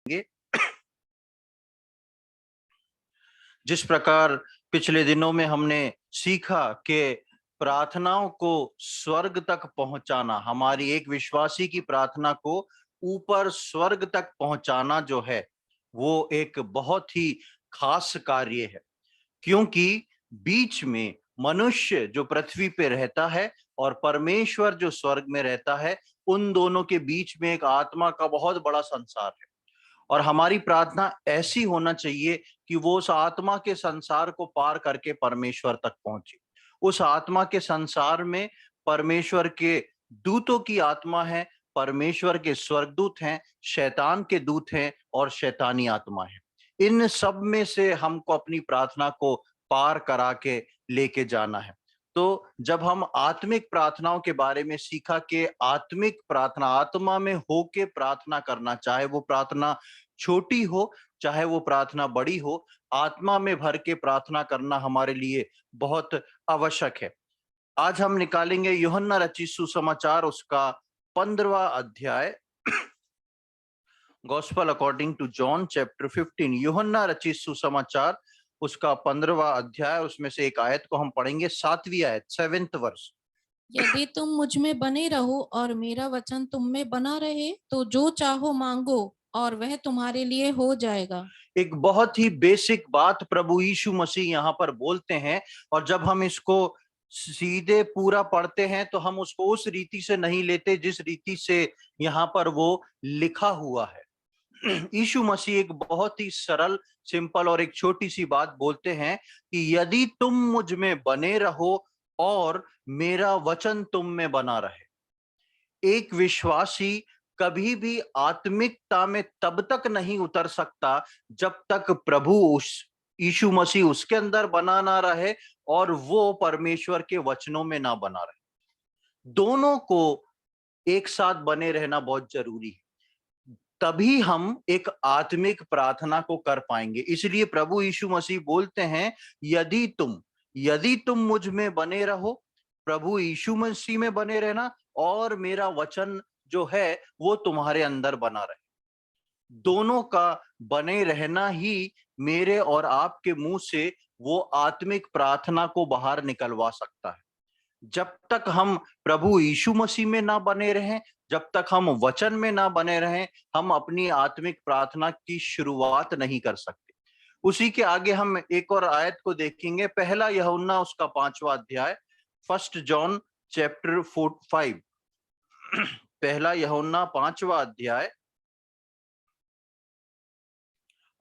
गे। जिस प्रकार पिछले दिनों में हमने सीखा कि प्रार्थनाओं को स्वर्ग तक पहुंचाना, हमारी एक विश्वासी की प्रार्थना को ऊपर स्वर्ग तक पहुंचाना जो है वो एक बहुत ही खास कार्य है। क्योंकि बीच में मनुष्य जो पृथ्वी पे रहता है और परमेश्वर जो स्वर्ग में रहता है, उन दोनों के बीच में एक आत्मा का बहुत बड़ा संसार है। और हमारी प्रार्थना ऐसी होना चाहिए कि वो उस आत्मा के संसार को पार करके परमेश्वर तक पहुंचे। उस आत्मा के संसार में परमेश्वर के दूतों की आत्मा है, परमेश्वर के स्वर्गदूत हैं, शैतान के दूत हैं और शैतानी आत्मा है। इन सब में से हमको अपनी प्रार्थना को पार करा के लेके जाना है। तो जब हम आत्मिक प्रार्थनाओं के बारे में सीखा कि आत्मिक प्रार्थना आत्मा में होके प्रार्थना करना, चाहे वो प्रार्थना छोटी हो चाहे वो प्रार्थना बड़ी हो, आत्मा में भर के प्रार्थना करना हमारे लिए बहुत आवश्यक है। आज हम निकालेंगे यूहन्ना रचित सुसमाचार उसका 15वां अध्याय, gospel according to John chapter 15। यूहन्ना रचित सुसमाचार उसका 15वां अध्याय, उसमें से एक आयत को हम पढ़ेंगे, 7वीं आयत, 7th वर्स। यदि तुम मुझ में बने रहो और मेरा वचन तुम में बना रहे तो जो चाहो मांगो और वह तुम्हारे लिए हो जाएगा। एक बहुत ही बेसिक बात प्रभु यीशु मसीह यहाँ पर बोलते हैं, और जब हम इसको सीधे पूरा पढ़ते हैं तो हम उसको उस रीति से नहीं लेते जिस रीति से यहाँ पर वो लिखा हुआ है। यीशु मसीह एक बहुत ही सरल, सिंपल और एक छोटी सी बात बोलते हैं कि यदि तुम मुझ में बने रहो और मेरा वचन तुम में बना रहे। एक विश्वासी कभी भी आत्मिकता में तब तक नहीं उतर सकता जब तक प्रभु उस यीशु मसीह उसके अंदर बना ना रहे और वो परमेश्वर के वचनों में ना बना रहे। दोनों को एक साथ बने रहना बहुत जरूरी है, तभी हम एक आत्मिक प्रार्थना को कर पाएंगे। इसलिए प्रभु यीशु मसीह बोलते हैं यदि तुम मुझ में बने रहो, प्रभु यीशु मसीह में बने रहना और मेरा वचन जो है वो तुम्हारे अंदर बना रहे। दोनों का बने रहना ही मेरे और आपके मुंह से वो आत्मिक प्रार्थना को बाहर निकलवा सकता है। जब तक हम प्रभु यीशु मसीह में ना बने रहें, जब तक हम वचन में ना बने रहें, हम अपनी आत्मिक प्रार्थना की शुरुआत नहीं कर सकते। उसी के आगे हम एक और आयत को देखेंगे, पहला यूहन्ना उसका 5वां अध्याय, 1 जॉन चैप्टर 5। पहला यूहन्ना 5वां अध्याय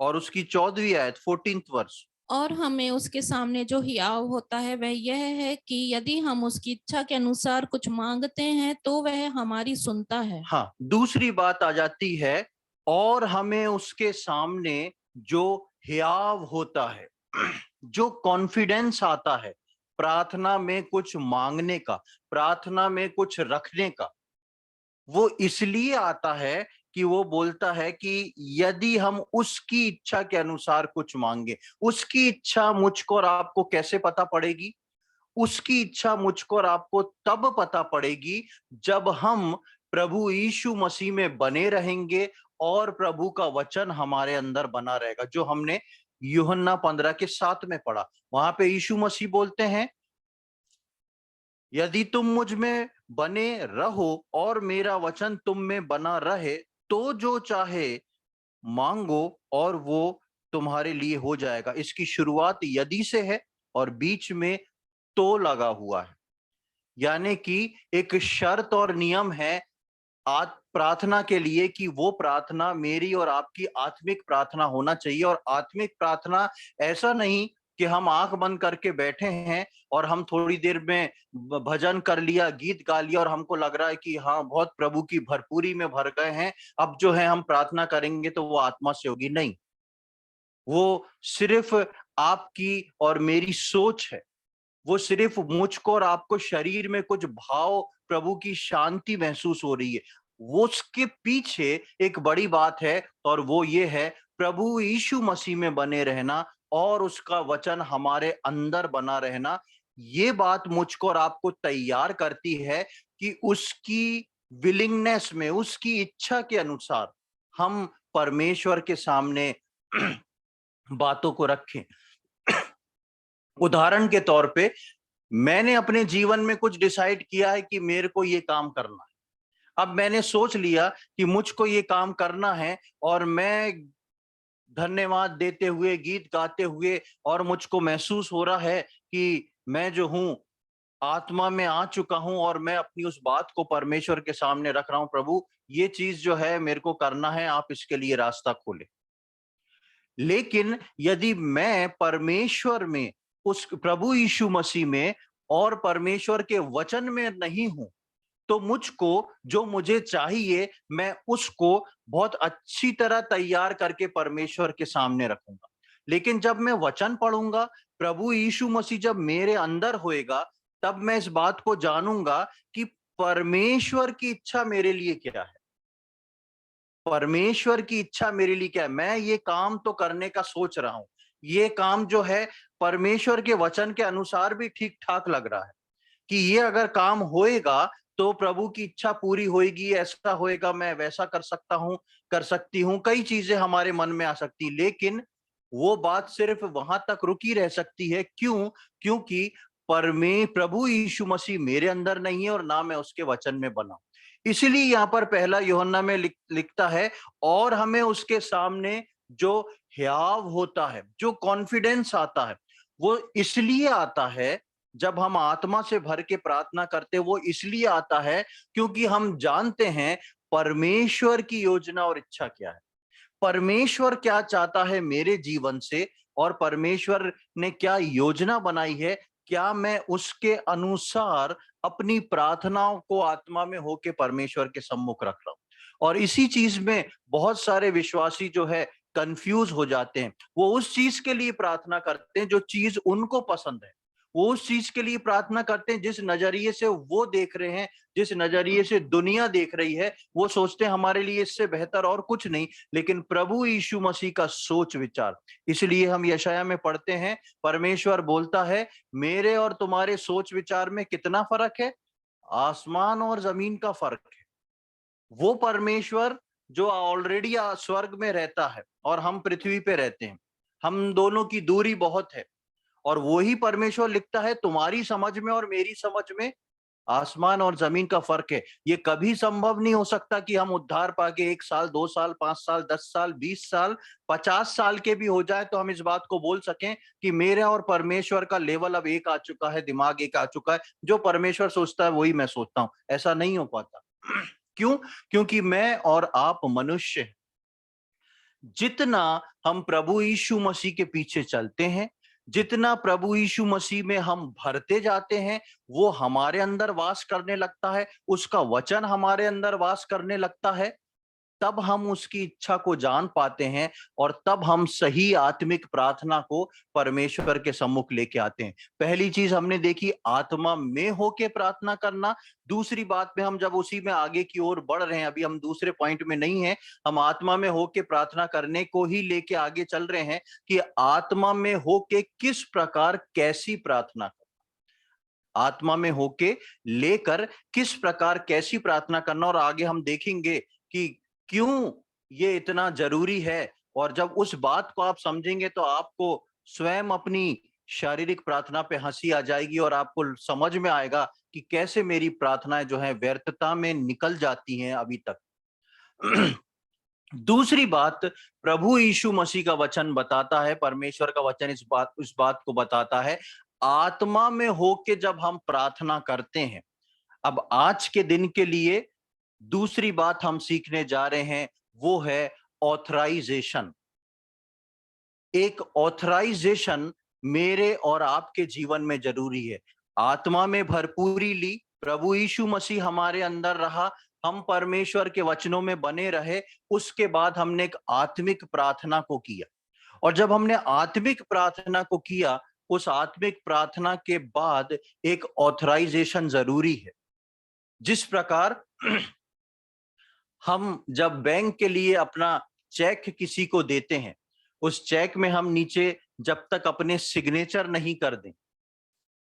और उसकी 14वीं आयत, 14th वर्स। और हमें उसके सामने जो हियाव होता है वह यह है कि यदि हम उसकी इच्छा के अनुसार कुछ मांगते हैं तो वह हमारी सुनता है। हाँ, दूसरी बात आ जाती है, और हमें उसके सामने जो हियाव होता है, जो कॉन्फिडेंस आता है प्रार्थना में कुछ मांगने का, प्रार्थना में कुछ रखने का, वो इसलिए आता है कि वो बोलता है कि यदि हम उसकी इच्छा के अनुसार कुछ मांगे। उसकी इच्छा मुझको और आपको कैसे पता पड़ेगी? उसकी इच्छा मुझको और आपको तब पता पड़ेगी जब हम प्रभु यीशु मसीह में बने रहेंगे और प्रभु का वचन हमारे अंदर बना रहेगा, जो हमने यूहन्ना 15 के 7 में पढ़ा। वहां पे यीशु मसीह बोलते हैं, यदि तुम मुझ में बने रहो और मेरा वचन तुम में बना रहे तो जो चाहे मांगो और वो तुम्हारे लिए हो जाएगा। इसकी शुरुआत यदि से है और बीच में तो लगा हुआ है, यानी कि एक शर्त और नियम है प्रार्थना के लिए कि वो प्रार्थना मेरी और आपकी आत्मिक प्रार्थना होना चाहिए। और आत्मिक प्रार्थना ऐसा नहीं कि हम आंख बंद करके बैठे हैं और हम थोड़ी देर में भजन कर लिया, गीत गा लिया और हमको लग रहा है कि हाँ बहुत प्रभु की भरपूरी में भर गए हैं, अब जो है हम प्रार्थना करेंगे तो वो आत्मा से होगी। नहीं, वो सिर्फ आपकी और मेरी सोच है। वो सिर्फ मुझको और आपको शरीर में कुछ भाव, प्रभु की शांति महसूस हो रही है। वो उसके पीछे एक बड़ी बात है, और वो ये है प्रभु यीशु मसीह में बने रहना और उसका वचन हमारे अंदर बना रहना। ये बात मुझको और आपको तैयार करती है कि उसकी विलिंगनेस में, उसकी इच्छा के अनुसार हम परमेश्वर के सामने बातों को रखें। उदाहरण के तौर पे मैंने अपने जीवन में कुछ डिसाइड किया है कि मेरे को ये काम करना है। अब मैंने सोच लिया कि मुझको ये काम करना है और मैं धन्यवाद देते हुए, गीत गाते हुए, और मुझको महसूस हो रहा है कि मैं जो हूँ आत्मा में आ चुका हूं और मैं अपनी उस बात को परमेश्वर के सामने रख रहा हूं, प्रभु ये चीज जो है मेरे को करना है, आप इसके लिए रास्ता खोले। लेकिन यदि मैं परमेश्वर में, उस प्रभु यीशु मसीह में और परमेश्वर के वचन में नहीं हूं, तो मुझको जो मुझे चाहिए मैं उसको बहुत अच्छी तरह तैयार करके परमेश्वर के सामने रखूंगा। लेकिन जब मैं वचन पढ़ूंगा, प्रभु यीशु मसीह जब मेरे अंदर होएगा, तब मैं इस बात को जानूंगा कि परमेश्वर की इच्छा मेरे लिए क्या है। परमेश्वर की इच्छा मेरे लिए क्या है। मैं ये काम तो करने का सोच रहा हूं, ये काम जो है परमेश्वर के वचन के अनुसार भी ठीक ठाक लग रहा है कि ये अगर काम होएगा तो प्रभु की इच्छा पूरी होएगी, ऐसा होएगा, मैं वैसा कर सकता हूं, कर सकती हूं, कई चीजें हमारे मन में आ सकती। लेकिन वो बात सिर्फ वहां तक रुकी रह सकती है। क्यों? क्योंकि प्रभु यीशु मसीह मेरे अंदर नहीं है और ना मैं उसके वचन में बना। इसीलिए यहाँ पर पहला यूहन्ना में लिखता है, और हमें उसके सामने जो हियाव होता है, जो कॉन्फिडेंस आता है, वो इसलिए आता है जब हम आत्मा से भर के प्रार्थना करते, वो इसलिए आता है क्योंकि हम जानते हैं परमेश्वर की योजना और इच्छा क्या है। परमेश्वर क्या चाहता है मेरे जीवन से, और परमेश्वर ने क्या योजना बनाई है, क्या मैं उसके अनुसार अपनी प्रार्थनाओं को आत्मा में होके परमेश्वर के सम्मुख रख रहा हूं। और इसी चीज में बहुत सारे विश्वासी जो है कंफ्यूज हो जाते हैं। वो उस चीज के लिए प्रार्थना करते हैं जो चीज उनको पसंद है, वो उस चीज के लिए प्रार्थना करते हैं जिस नजरिए से वो देख रहे हैं, जिस नजरिए से दुनिया देख रही है। वो सोचते हैं हमारे लिए इससे बेहतर और कुछ नहीं। लेकिन प्रभु यीशु मसीह का सोच विचार, इसलिए हम यशाया में पढ़ते हैं, परमेश्वर बोलता है मेरे और तुम्हारे सोच विचार में कितना फर्क है, आसमान और जमीन का फर्क है। वो परमेश्वर जो ऑलरेडी स्वर्ग में रहता है और हम पृथ्वी पे रहते हैं, हम दोनों की दूरी बहुत है। और वही परमेश्वर लिखता है तुम्हारी समझ में और मेरी समझ में आसमान और जमीन का फर्क है। ये कभी संभव नहीं हो सकता कि हम उद्धार पाके 1 साल, 2 साल, 5 साल, 10 साल, 20 साल, 50 साल के भी हो जाए तो हम इस बात को बोल सकें कि मेरे और परमेश्वर का लेवल अब एक आ चुका है, दिमाग एक आ चुका है, जो परमेश्वर सोचता है वही मैं सोचता हूं। ऐसा नहीं हो पाता। क्यों? क्योंकि मैं और आप मनुष्य हैं। जितना हम प्रभु यीशु मसीह के पीछे चलते हैं, जितना प्रभु यीशु मसीह में हम भरते जाते हैं, वो हमारे अंदर वास करने लगता है, उसका वचन हमारे अंदर वास करने लगता है। तब हम उसकी इच्छा को जान पाते हैं और तब हम सही आत्मिक प्रार्थना को परमेश्वर के सम्मुख लेके आते हैं। पहली चीज हमने देखी आत्मा में होके प्रार्थना करना। दूसरी बात में हम जब उसी में आगे की ओर बढ़ रहे हैं, अभी हम दूसरे पॉइंट में नहीं है, हम आत्मा में होके प्रार्थना करने को ही लेके आगे चल रहे हैं कि आत्मा में होके किस प्रकार कैसी प्रार्थना करना, आत्मा में होके लेकर किस प्रकार कैसी प्रार्थना करना। और आगे हम देखेंगे कि क्यों ये इतना जरूरी है। और जब उस बात को आप समझेंगे तो आपको स्वयं अपनी शारीरिक प्रार्थना पे हंसी आ जाएगी और आपको समझ में आएगा कि कैसे मेरी प्रार्थनाएं जो है व्यर्थता में निकल जाती हैं अभी तक। दूसरी बात, प्रभु यीशु मसीह का वचन बताता है, परमेश्वर का वचन इस बात को बताता है, आत्मा में होके जब हम प्रार्थना करते हैं। अब आज के दिन के लिए दूसरी बात हम सीखने जा रहे हैं, वो है ऑथराइजेशन। एक ऑथराइजेशन मेरे और आपके जीवन में जरूरी है। आत्मा में भरपूरी ली, प्रभु यीशु मसीह हमारे अंदर रहा, हम परमेश्वर के वचनों में बने रहे, उसके बाद हमने एक आत्मिक प्रार्थना को किया। और जब हमने आत्मिक प्रार्थना को किया, उस आत्मिक प्रार्थना के बाद एक ऑथराइजेशन जरूरी है। जिस प्रकार हम जब बैंक के लिए अपना चेक किसी को देते हैं, उस चेक में हम नीचे जब तक अपने सिग्नेचर नहीं कर दें,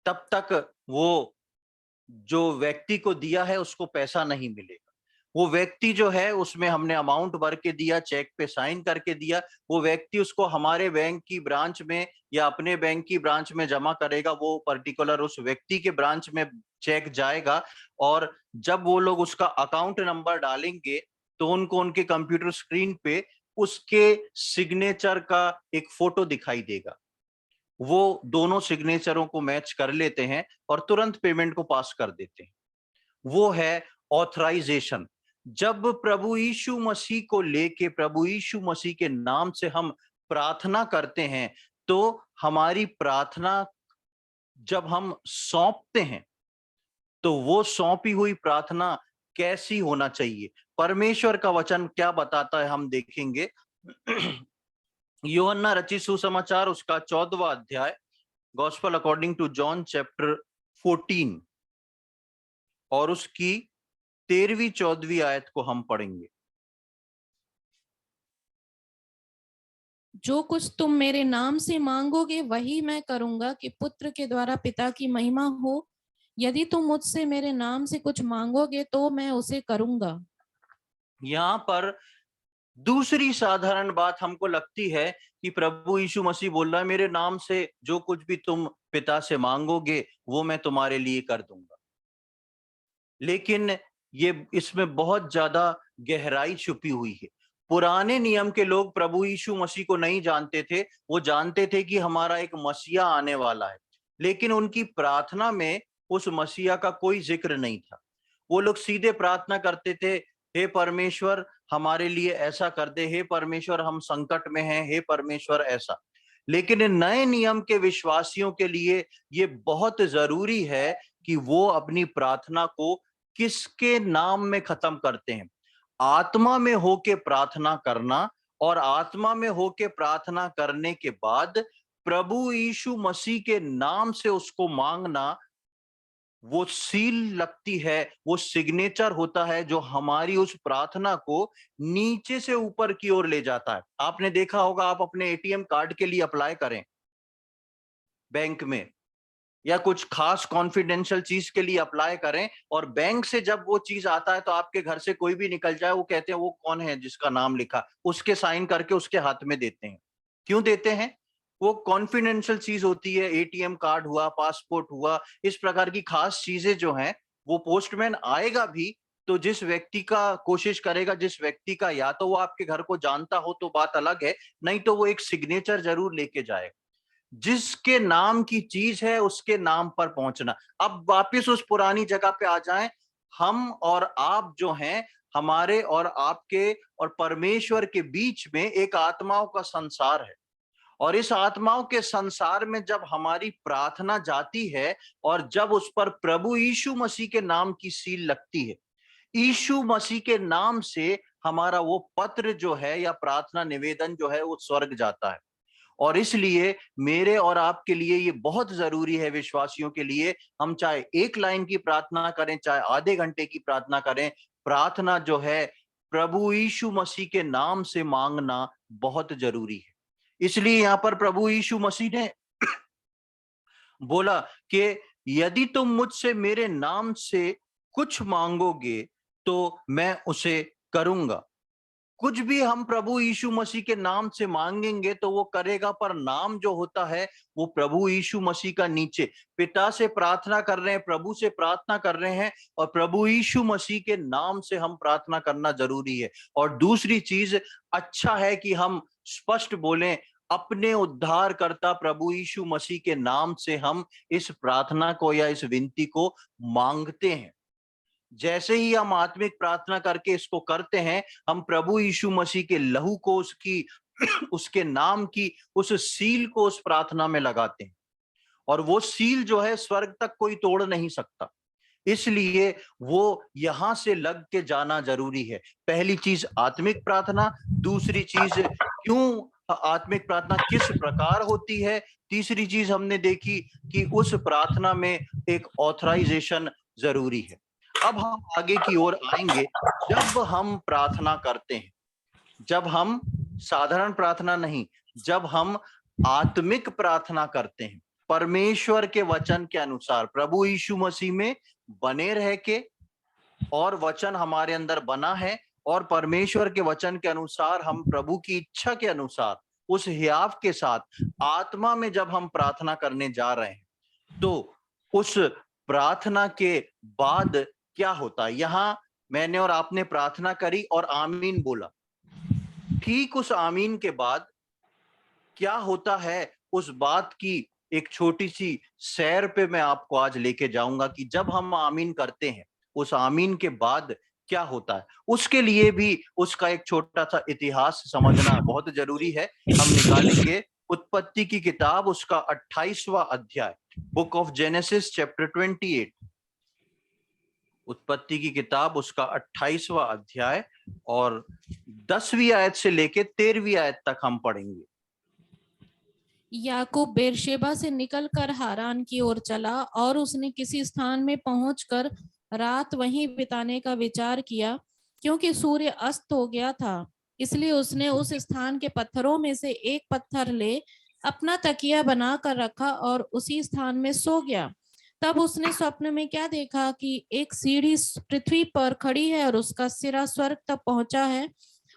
तब तक वो जो व्यक्ति को दिया है उसको पैसा नहीं मिलेगा। वो व्यक्ति जो है उसमें हमने अमाउंट भर के दिया, चेक पे साइन करके दिया, वो व्यक्ति उसको हमारे बैंक की ब्रांच में या अपने बैंक की ब्रांच में जमा करेगा, वो पर्टिकुलर उस व्यक्ति के ब्रांच में चेक जाएगा, और जब वो लोग उसका अकाउंट नंबर डालेंगे तो उनको उनके कंप्यूटर स्क्रीन पे उसके सिग्नेचर का एक फोटो दिखाई देगा। वो दोनों सिग्नेचरों को मैच कर लेते हैं और तुरंत पेमेंट को पास कर देते हैं। वो है ऑथराइजेशन। जब प्रभु यीशु मसीह को लेके, प्रभु यीशु मसीह के नाम से हम प्रार्थना करते हैं, तो हमारी प्रार्थना जब हम सौंपते हैं, तो वो सौंपी हुई प्रार्थना कैसी होना चाहिए, परमेश्वर का वचन क्या बताता है, हम देखेंगे। यूहन्ना रचित सुसमाचार उसका 14वां अध्याय, gospel according to John chapter 14, और उसकी 13वीं 14वीं आयत को हम पढ़ेंगे। जो कुछ तुम मेरे नाम से मांगोगे वही मैं करूंगा, कि पुत्र के द्वारा पिता की महिमा हो। यदि तुम मुझसे मेरे नाम से कुछ मांगोगे तो मैं उसे करूंगा। यहाँ पर दूसरी साधारण बात हमको लगती है कि प्रभु यीशु मसीह बोल रहा है, मेरे नाम से जो कुछ भी तुम पिता से मांगोगे वो मैं तुम्हारे लिए कर दूंगा। लेकिन ये इसमें बहुत ज्यादा गहराई छुपी हुई है। पुराने नियम के लोग प्रभु यीशु मसीह को नहीं जानते थे, वो जानते थे कि हमारा एक मसीहा आने वाला है, लेकिन उनकी प्रार्थना में उस मसीहा का कोई जिक्र नहीं था। वो लोग सीधे प्रार्थना करते थे, हे परमेश्वर हमारे लिए ऐसा कर दे, हे परमेश्वर हम संकट में हैं, हे परमेश्वर ऐसा। लेकिन नए नियम के विश्वासियों के लिए ये बहुत जरूरी है कि वो अपनी प्रार्थना को किसके नाम में खत्म करते हैं। आत्मा में होके प्रार्थना करना, और आत्मा में होके प्रार्थना करने के बाद प्रभु यीशु मसीह के नाम से उसको मांगना, वो सील लगती है, वो सिग्नेचर होता है जो हमारी उस प्रार्थना को नीचे से ऊपर की ओर ले जाता है। आपने देखा होगा, आप अपने एटीएम कार्ड के लिए अप्लाई करें बैंक में, या कुछ खास कॉन्फिडेंशियल चीज के लिए अप्लाई करें, और बैंक से जब वो चीज आता है तो आपके घर से कोई भी निकल जाए, वो कहते हैं वो कौन है जिसका नाम लिखा, उसके साइन करके उसके हाथ में देते हैं। क्यों देते हैं? वो कॉन्फिडेंशियल चीज होती है, एटीएम कार्ड हुआ, पासपोर्ट हुआ, इस प्रकार की खास चीजें जो हैं, वो पोस्टमैन आएगा भी तो जिस व्यक्ति का कोशिश करेगा, जिस व्यक्ति का या तो वो आपके घर को जानता हो तो बात अलग है, नहीं तो वो एक सिग्नेचर जरूर लेके जाएगा। जिसके नाम की चीज है उसके नाम पर पहुंचना। अब वापिस उस पुरानी जगह पे आ जाएं, हम और आप जो हैं, हमारे और आपके और परमेश्वर के बीच में एक आत्माओं का संसार है, और इस आत्माओं के संसार में जब हमारी प्रार्थना जाती है और जब उस पर प्रभु यीशु मसीह के नाम की सील लगती है, यीशु मसीह के नाम से हमारा वो पत्र जो है या प्रार्थना निवेदन जो है वो स्वर्ग जाता है। और इसलिए मेरे और आपके लिए ये बहुत जरूरी है, विश्वासियों के लिए, हम चाहे एक लाइन की प्रार्थना करें, चाहे आधे घंटे की प्रार्थना करें, प्रार्थना जो है प्रभु यीशु मसीह के नाम से मांगना बहुत जरूरी है। इसलिए यहाँ पर प्रभु यीशु मसीह ने बोला कि यदि तुम मुझसे मेरे नाम से कुछ मांगोगे तो मैं उसे करूंगा। कुछ भी हम प्रभु यीशु मसीह के नाम से मांगेंगे तो वो करेगा, पर नाम जो होता है वो प्रभु यीशु मसीह का नीचे, पिता से प्रार्थना कर रहे हैं, प्रभु से प्रार्थना कर रहे हैं, और प्रभु यीशु मसीह के नाम से हम प्रार्थना करना जरूरी है। और दूसरी चीज, अच्छा है कि हम स्पष्ट बोलें, अपने उद्धारकर्ता प्रभु यीशु मसीह के नाम से हम इस प्रार्थना को या इस विनती को मांगते हैं। जैसे ही हम आत्मिक प्रार्थना करके इसको करते हैं, हम प्रभु यीशु मसीह के लहू को, उसकी उसके नाम की उस सील को उस प्रार्थना में लगाते हैं, और वो सील जो है स्वर्ग तक कोई तोड़ नहीं सकता। इसलिए वो यहां से लग के जाना जरूरी है। पहली चीज आत्मिक प्रार्थना, दूसरी चीज क्यों आत्मिक प्रार्थना किस प्रकार होती है, तीसरी चीज हमने देखी कि उस प्रार्थना में एक ऑथराइजेशन जरूरी है। अब हम आगे की ओर आएंगे। जब हम प्रार्थना करते हैं, जब हम साधारण प्रार्थना नहीं, जब हम आत्मिक प्रार्थना करते हैं, परमेश्वर के वचन के अनुसार प्रभु यीशु मसीह में बने रह के, और वचन हमारे अंदर बना है, और परमेश्वर के वचन के अनुसार हम प्रभु की इच्छा के अनुसार उस हियाव के साथ आत्मा में जब हम प्रार्थना करने जा रहे हैं, तो उस प्रार्थना के बाद क्या होता है? यहां मैंने और आपने प्रार्थना करी और आमीन बोला। ठीक उस आमीन के बाद क्या होता है, उस बात की एक छोटी सी सैर पे मैं आपको आज लेके जाऊंगा कि जब हम आमीन करते हैं, उस आमीन के बाद क्या होता है। उसके लिए भी उसका एक छोटा सा इतिहास समझना बहुत जरूरी है। हम निकालेंगे उत्पत्ति की किताब, उसका 28वां अध्याय, बुक ऑफ जेनेसिस चैप्टर 28। उत्पत्ति की किताब उसका 28वां अध्याय और 10वीं आयत से लेके 13वीं आयत तक हम पढ़ेंगे। याकूब बेरशेबा से निकलकर हारान की ओर चला और उसने किसी स्थान में पहुंचकर रात वहीं बिताने का विचार किया, क्योंकि सूर्य अस्त हो गया था। इसलिए उसने उस स्थान के पत्थरों में से एक पत्थर ले अपना तकिया बनाकर रखा और उसी स्थान में सो गया। तब उसने स्वप्न में क्या देखा कि एक सीढ़ी पृथ्वी पर खड़ी है और उसका सिरा स्वर्ग तक पहुंचा है,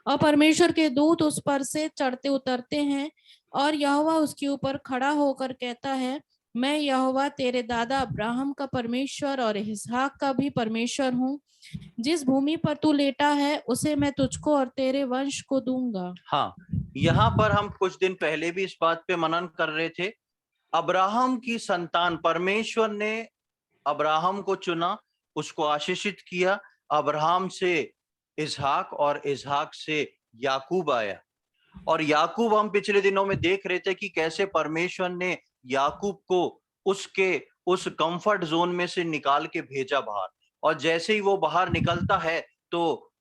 और परमेश्वर के दूत उस पर से चढ़ते उतरते हैं। और यहोवा उसके ऊपर खड़ा होकर कहता है, मैं यहोवा तेरे दादा अब्राहम का परमेश्वर और इसहाक का भी परमेश्वर हूँ। जिस भूमि पर तू लेटा है उसे मैं तुझको और तेरे वंश को दूंगा। हाँ, यहाँ पर हम कुछ दिन पहले भी इस बात पे मनन कर रहे थे। अब्राहम की संतान, परमेश्वर ने अब्राहम को चुना, उसको आशीषित किया। अब्राहम से इसहाक और इसहाक से याकूब आया। और याकूब, हम पिछले दिनों में देख रहे थे कि कैसे परमेश्वर ने याकूब को उसके उस कंफर्ट जोन में से निकाल के भेजा बाहर। और जैसे ही वो बाहर निकलता है, तो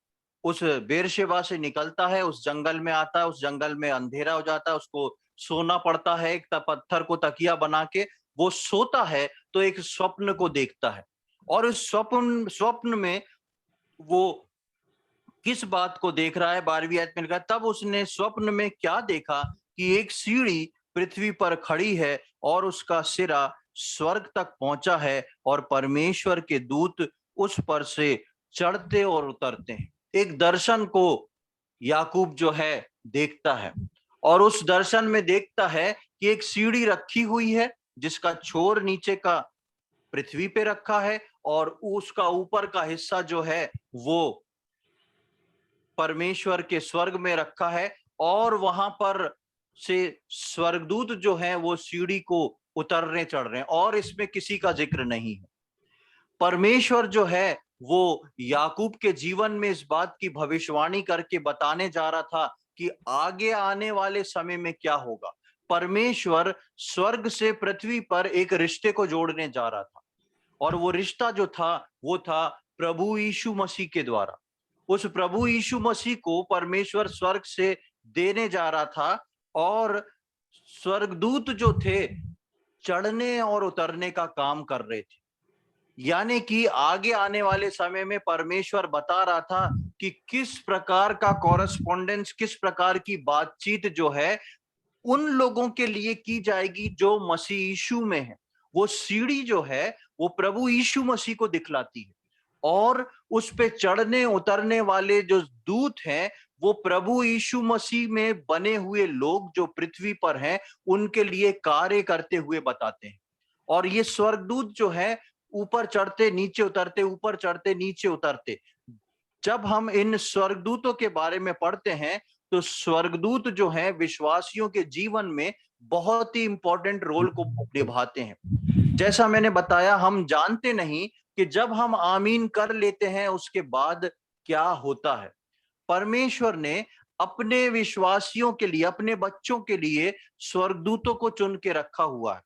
उस बेरशेबा से निकलता है, उस जंगल में आता है, उस जंगल में अंधेरा हो जाता है, उसको सोना पड़ता है। एक पत्थर को तकिया बना के वो सोता है, तो एक स्वप्न को देखता है। और उस स्वप्न में वो किस बात को देख रहा है? 12वीं आयत में लिखा है, तब उसने स्वप्न में क्या देखा कि एक सीढ़ी पृथ्वी पर खड़ी है और उसका सिरा स्वर्ग तक पहुंचा है, और परमेश्वर के दूत उस पर से चढ़ते और उतरते हैं। एक दर्शन को याकूब जो है देखता है, और उस दर्शन में देखता है कि एक सीढ़ी रखी हुई है जिसका छोर नीचे का पृथ्वी पे रखा है, और उसका ऊपर का हिस्सा जो है वो परमेश्वर के स्वर्ग में रखा है। और वहां पर से स्वर्गदूत जो है वो सीढ़ी को उतरने चढ़ रहे हैं, और इसमें किसी का जिक्र नहीं है। परमेश्वर जो है वो याकूब के जीवन में इस बात की भविष्यवाणी करके बताने जा रहा था कि आगे आने वाले समय में क्या होगा। परमेश्वर स्वर्ग से पृथ्वी पर एक रिश्ते को जोड़ने जा रहा था, और वो रिश्ता जो था वो था प्रभु यीशु मसीह के द्वारा। उस प्रभु यीशु मसीह को परमेश्वर स्वर्ग से देने जा रहा था, और स्वर्गदूत जो थे चढ़ने और उतरने का काम कर रहे थे। यानी कि आगे आने वाले समय में परमेश्वर बता रहा था कि किस प्रकार का कॉरेस्पॉन्डेंस, किस प्रकार की बातचीत जो है उन लोगों के लिए की जाएगी जो मसीह यीशु में है। वो सीढ़ी जो है वो प्रभु यीशु मसीह को दिखलाती है, और उस पे चढ़ने उतरने वाले जो दूत हैं वो प्रभु यीशु मसीह में बने हुए लोग जो पृथ्वी पर हैं उनके लिए कार्य करते हुए बताते हैं। और ये स्वर्गदूत जो है ऊपर चढ़ते नीचे उतरते, ऊपर चढ़ते नीचे उतरते। जब हम इन स्वर्गदूतों के बारे में पढ़ते हैं, तो स्वर्गदूत जो हैं विश्वासियों के जीवन में बहुत ही इंपॉर्टेंट रोल को निभाते हैं। जैसा मैंने बताया, हम जानते नहीं कि जब हम आमीन कर लेते हैं उसके बाद क्या होता है। परमेश्वर ने अपने विश्वासियों के लिए, अपने बच्चों के लिए स्वर्गदूतों को चुन के रखा हुआ है।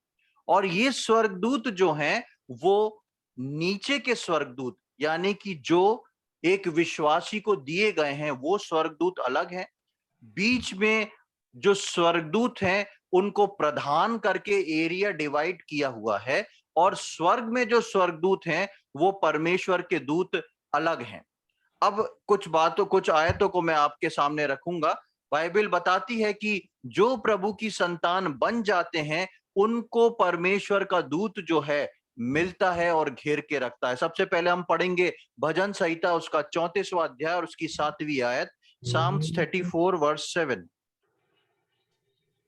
और ये स्वर्गदूत जो हैं वो नीचे के स्वर्गदूत, यानी कि जो एक विश्वासी को दिए गए हैं, वो स्वर्गदूत अलग हैं। बीच में जो स्वर्गदूत हैं उनको प्रदान करके एरिया डिवाइड किया हुआ है, और स्वर्ग में जो स्वर्गदूत हैं वो परमेश्वर के दूत अलग हैं। अब कुछ आयतों को मैं आपके सामने रखूंगा। बाइबल बताती है कि जो प्रभु की संतान बन जाते हैं उनको परमेश्वर का दूत जो है मिलता है और घेर के रखता है। सबसे पहले हम पढ़ेंगे भजन संहिता उसका 34वां अध्याय और उसकी 7वीं आयत, Psalms 34 वर्स 7।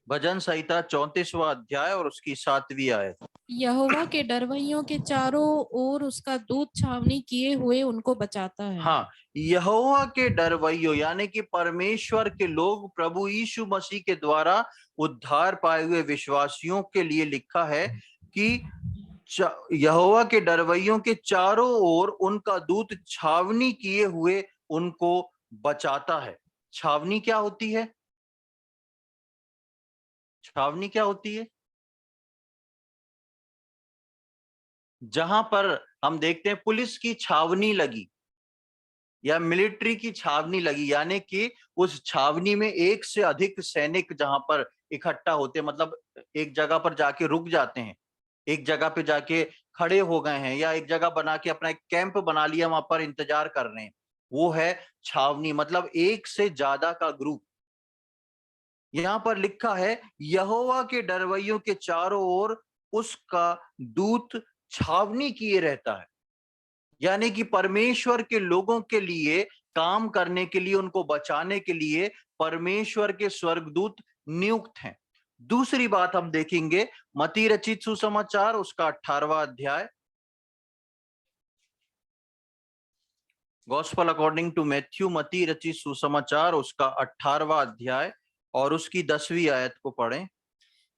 भजन संहिता 34वां अध्याय और उसकी 7वीं आयत। यहोवा के डरवैयों के चारों ओर उसका दूत छावनी किए हुए उनको बचाता है। हाँ, यहोवा के डरवैयों यानी कि परमेश्वर के लोग, प्रभु यीशु मसीह के द्वारा उद्धार पाए हुए विश्वासियों के लिए लिखा है कि यहोवा के डरवैयों के चारों ओर उनका दूत छावनी किए हुए उनको बचाता है। छावनी क्या होती है? छावनी क्या होती है? जहां पर हम देखते हैं पुलिस की छावनी लगी या मिलिट्री की छावनी लगी, यानी कि उस छावनी में एक से अधिक सैनिक जहां पर इकट्ठा होते, मतलब एक जगह पर जाके रुक जाते हैं, एक जगह पे जाके खड़े हो गए हैं या एक जगह बना के अपना एक कैंप बना लिया, वहां पर इंतजार कर रहे हैं, वो है छावनी, मतलब एक से ज्यादा का ग्रुप। यहां पर लिखा है यहोवा के डरवैयों के चारों ओर उसका दूत छावनी किए रहता है, यानी कि परमेश्वर के लोगों के लिए काम करने के लिए, उनको बचाने के लिए परमेश्वर के स्वर्गदूत नियुक्त हैं। दूसरी बात हम देखेंगे मत्ती रचित सुसमाचार उसका 18वां अध्याय, गॉस्पेल अकॉर्डिंग टू मैथ्यू, मत्ती रचित सुसमाचार उसका 18वां अध्याय और उसकी 10वीं आयत को पढ़ें।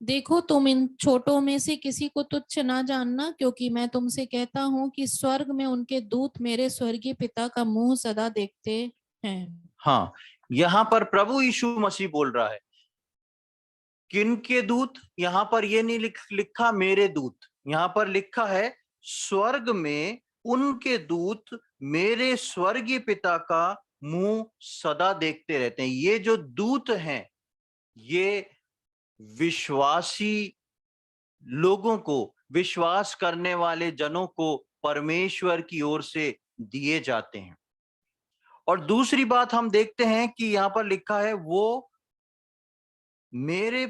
देखो तुम इन छोटों में से किसी को तुच्छ ना जानना, क्योंकि मैं तुमसे कहता हूँ कि स्वर्ग में उनके दूत मेरे स्वर्गीय पिता का मुंह सदा देखते हैं। हाँ, यहां पर प्रभु यीशु मसीह बोल रहा है किन के दूत? यहां पर ये नहीं लिखा मेरे दूत, यहां पर लिखा है स्वर्ग में उनके दूत मेरे स्वर्गीय पिता का मुंह सदा देखते रहते हैं। ये जो दूत हैं ये विश्वासी लोगों को, विश्वास करने वाले जनों को परमेश्वर की ओर से दिए जाते हैं। और दूसरी बात हम देखते हैं कि यहां पर लिखा है वो मेरे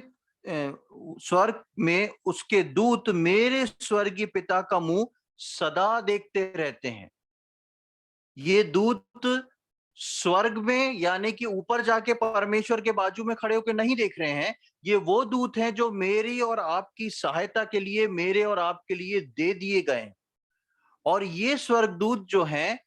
स्वर्ग में उसके दूत मेरे स्वर्गीय पिता का मुंह सदा देखते रहते हैं। ये दूत स्वर्ग में यानी कि ऊपर जाके परमेश्वर के बाजू में खड़े होकर नहीं देख रहे हैं, ये वो दूत हैं जो मेरी और आपकी सहायता के लिए, मेरे और आपके लिए दे दिए गए हैं। और ये स्वर्गदूत जो हैं,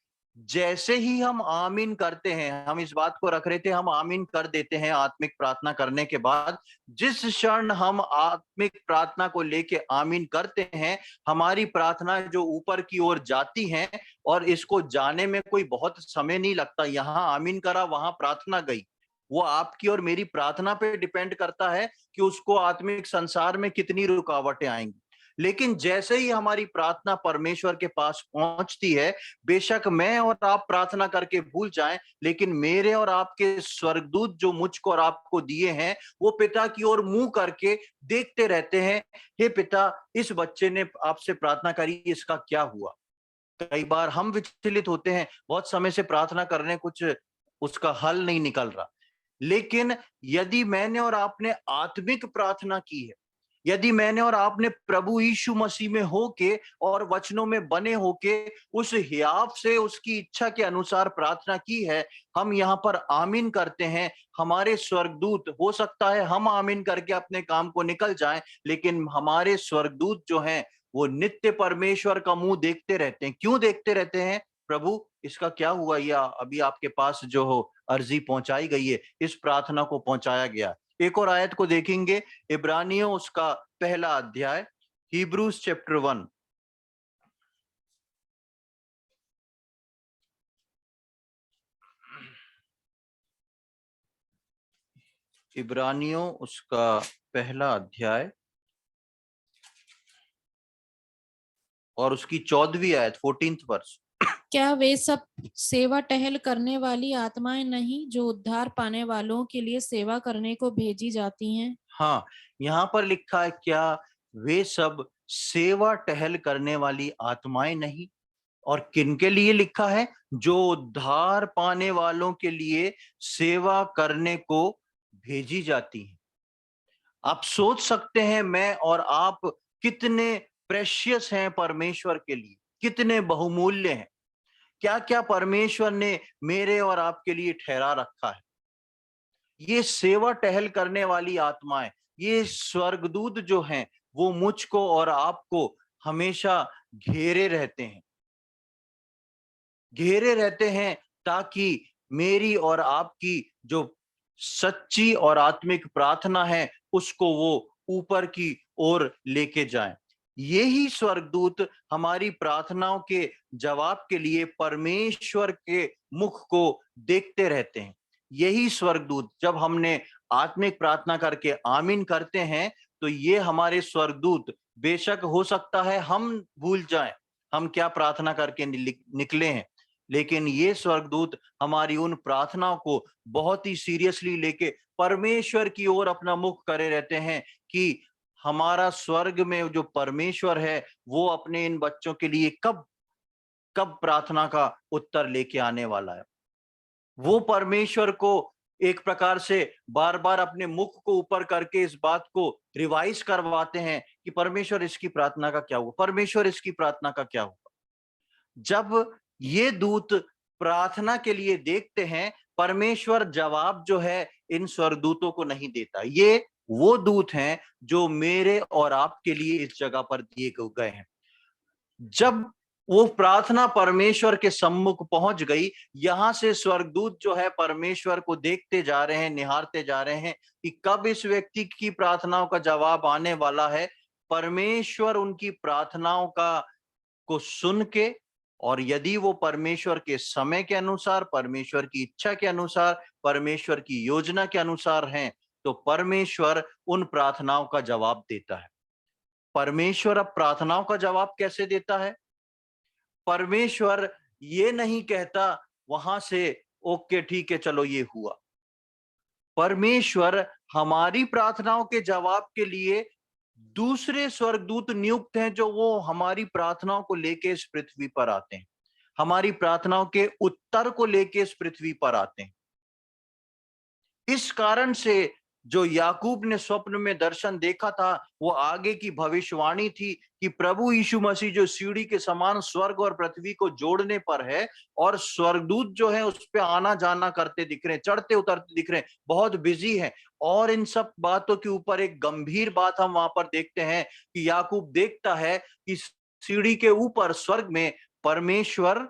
जैसे ही हम आमीन करते हैं, हम इस बात को रख रहे थे, हम आमीन कर देते हैं आत्मिक प्रार्थना करने के बाद, जिस क्षण हम आत्मिक प्रार्थना को लेके आमीन करते हैं, हमारी प्रार्थना जो ऊपर की ओर जाती हैं और इसको जाने में कोई बहुत समय नहीं लगता। यहां आमीन करा, वहां प्रार्थना गई। वो आपकी और मेरी प्रार्थना पे डिपेंड करता है कि उसको आत्मिक संसार में कितनी रुकावटें आएंगी। लेकिन जैसे ही हमारी प्रार्थना परमेश्वर के पास पहुंचती है, बेशक मैं और आप प्रार्थना करके भूल जाएं, लेकिन मेरे और आपके स्वर्गदूत जो मुझको और आपको दिए हैं, वो पिता की ओर मुंह करके देखते रहते हैं, हे पिता, इस बच्चे ने आपसे प्रार्थना करी, इसका क्या हुआ? कई बार हम विचलित होते हैं, बहुत समय से प्रार्थना कर रहे हैं, कुछ उसका हल नहीं निकल रहा। लेकिन यदि मैंने और आपने आत्मिक प्रार्थना की है, यदि मैंने और आपने प्रभु यीशु मसीह में होके और वचनों में बने होके उस हियाव से उसकी इच्छा के अनुसार प्रार्थना की है, हम यहाँ पर आमीन करते हैं, हमारे स्वर्गदूत, हो सकता है हम आमीन करके अपने काम को निकल जाएं, लेकिन हमारे स्वर्गदूत जो हैं वो नित्य परमेश्वर का मुंह देखते रहते हैं। क्यों देखते रहते हैं? प्रभु, इसका क्या हुआ, या अभी आपके पास जो हो अर्जी पहुंचाई गई है, इस प्रार्थना को पहुंचाया गया। एक और आयत को देखेंगे, इब्रानियों उसका पहला अध्याय, Hebrews chapter 1। इब्रानियों उसका पहला अध्याय और उसकी 14वीं आयत, 14th वर्ष। क्या वे सब सेवा टहल करने वाली आत्माएं नहीं जो उद्धार पाने वालों के लिए सेवा करने को भेजी जाती हैं? हाँ, यहाँ पर लिखा है क्या वे सब सेवा टहल करने वाली आत्माएं नहीं? और किनके लिए लिखा है? जो उद्धार पाने वालों के लिए सेवा करने को भेजी जाती हैं। आप सोच सकते हैं मैं और आप कितने प्रेशियस हैं परमेश्वर के लिए, कितने बहुमूल्य हैं, क्या क्या परमेश्वर ने मेरे और आपके लिए ठहरा रखा है। ये सेवा टहल करने वाली आत्माएं, ये स्वर्गदूत जो हैं, वो मुझको और आपको हमेशा घेरे रहते हैं, घेरे रहते हैं, ताकि मेरी और आपकी जो सच्ची और आत्मिक प्रार्थना है उसको वो ऊपर की ओर लेके जाएं। यही स्वर्गदूत हमारी प्रार्थनाओं के जवाब के लिए परमेश्वर के मुख को देखते रहते हैं। यही स्वर्गदूत, जब हमने आत्मिक प्रार्थना करके आमीन करते हैं, तो ये हमारे स्वर्गदूत, बेशक हो सकता है हम भूल जाएं हम क्या प्रार्थना करके निकले हैं, लेकिन ये स्वर्गदूत हमारी उन प्रार्थनाओं को बहुत ही सीरियसली लेके परमेश्वर की ओर अपना मुख करे रहते हैं, कि हमारा स्वर्ग में जो परमेश्वर है वो अपने इन बच्चों के लिए कब कब प्रार्थना का उत्तर लेके आने वाला है। वो परमेश्वर को एक प्रकार से बार बार अपने मुख को ऊपर करके इस बात को रिवाइज करवाते हैं कि परमेश्वर इसकी प्रार्थना का क्या हुआ, परमेश्वर इसकी प्रार्थना का क्या हुआ। जब ये दूत प्रार्थना के लिए देखते हैं, परमेश्वर जवाब जो है इन स्वर्गदूतों को नहीं देता। ये वो दूत हैं जो मेरे और आपके लिए इस जगह पर दिए गए हैं। जब वो प्रार्थना परमेश्वर के सम्मुख पहुंच गई, यहां से स्वर्गदूत जो है परमेश्वर को देखते जा रहे हैं, निहारते जा रहे हैं कि कब इस व्यक्ति की प्रार्थनाओं का जवाब आने वाला है। परमेश्वर उनकी प्रार्थनाओं का को सुन के, और यदि वो परमेश्वर के समय के अनुसार, परमेश्वर की इच्छा के अनुसार, परमेश्वर की योजना के अनुसार हैं, तो परमेश्वर उन प्रार्थनाओं का जवाब देता है। परमेश्वर अब प्रार्थनाओं का जवाब कैसे देता है? परमेश्वर ये नहीं कहता वहां से, ओके ठीक है चलो ये हुआ। परमेश्वर हमारी प्रार्थनाओं के जवाब के लिए दूसरे स्वर्गदूत नियुक्त हैं, जो वो हमारी प्रार्थनाओं को लेके इस पृथ्वी पर आते हैं, हमारी प्रार्थनाओं के उत्तर को लेके इस पृथ्वी पर आते हैं। इस कारण से जो याकूब ने स्वप्न में दर्शन देखा था, वो आगे की भविष्यवाणी थी कि प्रभु यीशु मसीह जो सीढ़ी के समान स्वर्ग और पृथ्वी को जोड़ने पर है, और स्वर्गदूत जो है उस पे आना जाना करते दिख रहे हैं, चढ़ते उतरते दिख रहे हैं, बहुत बिजी है। और इन सब बातों के ऊपर एक गंभीर बात हम वहां पर देखते हैं कि याकूब देखता है कि सीढ़ी के ऊपर स्वर्ग में परमेश्वर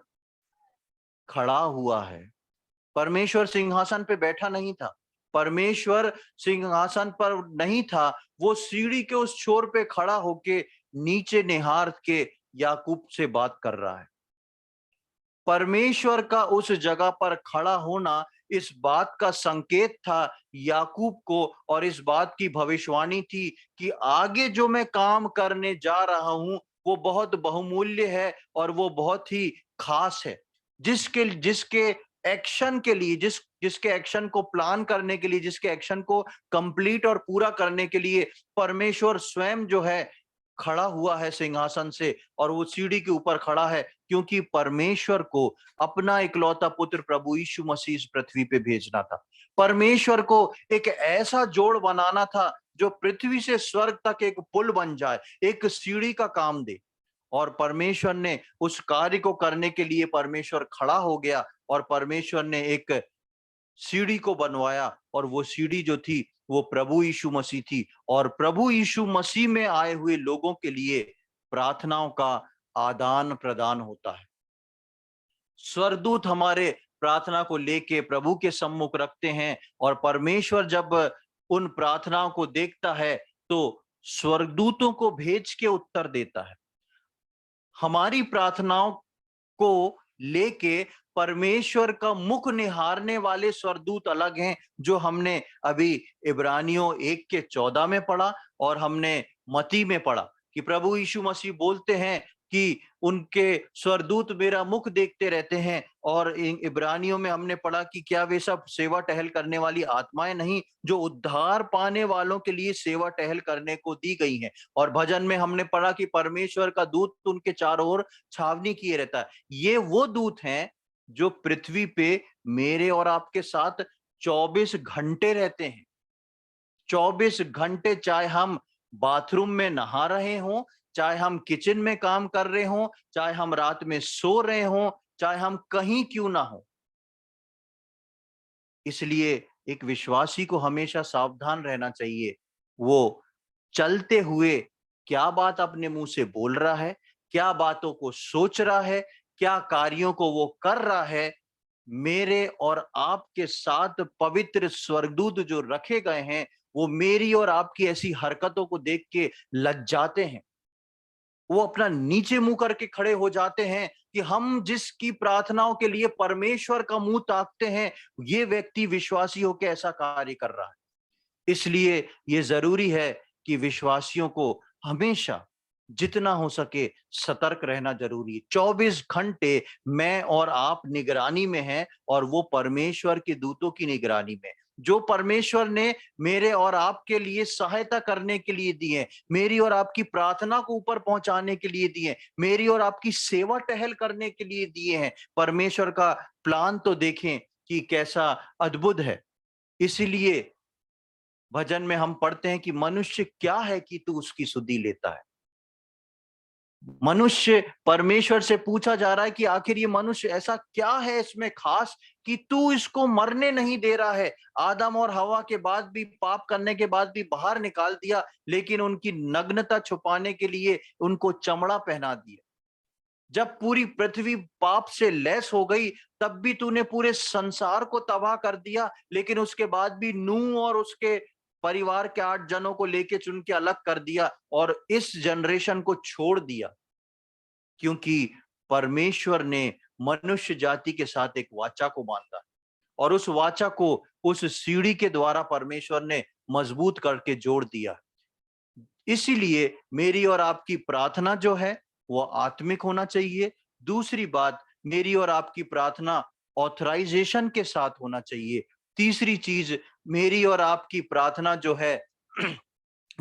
खड़ा हुआ है। परमेश्वर सिंहासन पे बैठा नहीं था, परमेश्वर सिंहासन पर नहीं था, वो सीढ़ी के उस छोर पे खड़ा होके नीचे निहार के याकूब से बात कर रहा है। परमेश्वर का उस जगह पर खड़ा होना इस बात का संकेत था याकूब को, और इस बात की भविष्यवाणी थी कि आगे जो मैं काम करने जा रहा हूं वो बहुत बहुमूल्य है और वो बहुत ही खास है। जिसके जिसके एक्शन के लिए, जिसके एक्शन को प्लान करने के लिए, जिसके एक्शन को कंप्लीट और पूरा करने के लिए परमेश्वर स्वयं जो है खड़ा हुआ है सिंहासन से, और वो सीढ़ी के ऊपर खड़ा है, क्योंकि परमेश्वर को अपना इकलौता पुत्र प्रभु यीशु मसीह इस पृथ्वी पे भेजना था। परमेश्वर को एक ऐसा जोड़ बनाना था जो पृथ्वी से स्वर्ग तक एक पुल बन जाए, एक सीढ़ी का काम दे। और परमेश्वर ने उस कार्य को करने के लिए परमेश्वर खड़ा हो गया, और परमेश्वर ने एक सीढ़ी को बनवाया, और वो सीढ़ी जो थी वो प्रभु यीशु मसीह थी। और प्रभु यीशु मसीह में आए हुए लोगों के लिए प्रार्थनाओं का आदान प्रदान होता है। स्वर्गदूत हमारे प्रार्थना को लेके प्रभु के सम्मुख रखते हैं, और परमेश्वर जब उन प्रार्थनाओं को देखता है तो स्वर्गदूतों को भेज के उत्तर देता है। हमारी प्रार्थनाओं को लेके परमेश्वर का मुख निहारने वाले स्वर्गदूत अलग हैं, जो हमने अभी इब्रानियों 1:14 में पढ़ा, और हमने मत्ती में पढ़ा कि प्रभु यीशु मसीह बोलते हैं कि उनके स्वर्गदूत मेरा मुख देखते रहते हैं। और इब्रानियों में हमने पढ़ा कि क्या वे सब सेवा टहल करने वाली आत्माएं नहीं, जो उद्धार पाने वालों के लिए सेवा टहल करने को दी गई हैं। और भजन में हमने पढ़ा कि परमेश्वर का दूत उनके चारों ओर छावनी किए रहता है। ये वो दूत हैं जो पृथ्वी पे मेरे और आपके साथ 24 घंटे रहते हैं। 24 घंटे, चाहे हम बाथरूम में नहा रहे हों चाहे हम किचन में काम कर रहे हों, चाहे हम रात में सो रहे हों, चाहे हम कहीं क्यों ना हो। इसलिए एक विश्वासी को हमेशा सावधान रहना चाहिए। वो चलते हुए क्या बात अपने मुंह से बोल रहा है, क्या बातों को सोच रहा है, क्या कार्यों को वो कर रहा है। मेरे और आपके साथ पवित्र स्वर्गदूत जो रखे गए हैं, वो मेरी और आपकी ऐसी हरकतों को देख के लज जाते हैं। वो अपना नीचे मुंह करके खड़े हो जाते हैं कि हम जिसकी प्रार्थनाओं के लिए परमेश्वर का मुंह ताकते हैं, ये व्यक्ति विश्वासी होकर ऐसा कार्य कर रहा है। इसलिए ये जरूरी है कि विश्वासियों को हमेशा जितना हो सके सतर्क रहना जरूरी है। 24 घंटे मैं और आप निगरानी में हैं, और वो परमेश्वर के दूतों की निगरानी में। जो परमेश्वर ने मेरे और आपके लिए सहायता करने के लिए दी है, मेरी और आपकी प्रार्थना को ऊपर पहुंचाने के लिए दिए, मेरी और आपकी सेवा टहल करने के लिए दिए हैं। परमेश्वर का प्लान तो देखें कि कैसा अद्भुत है। इसीलिए भजन में हम पढ़ते हैं कि मनुष्य क्या है कि तू उसकी सुधि लेता है। मनुष्य, परमेश्वर से पूछा जा रहा है कि आखिर ये मनुष्य ऐसा क्या है इसमें खास कि तू इसको मरने नहीं दे रहा है। आदम और हवा के बाद भी, पाप करने के बाद भी बाहर निकाल दिया, लेकिन उनकी नग्नता छुपाने के लिए उनको चमड़ा पहना दिया। जब पूरी पृथ्वी पाप से लैस हो गई, तब भी तूने पूरे संसार को तबाह कर दिया, लेकिन उसके बाद भी नूह और उसके परिवार के 8 जनों को लेके चुन के अलग कर दिया और इस जनरेशन को छोड़ दिया, क्योंकि परमेश्वर ने मनुष्य जाति के साथ एक वाचा को बांधा, और उस वाचा को उस सीढ़ी के द्वारा परमेश्वर ने मजबूत करके जोड़ दिया। इसीलिए मेरी और आपकी प्रार्थना जो है वो आत्मिक होना चाहिए। दूसरी बात, मेरी और आपकी प्रार्थना ऑथराइजेशन के साथ होना चाहिए। तीसरी चीज, मेरी और आपकी प्रार्थना जो है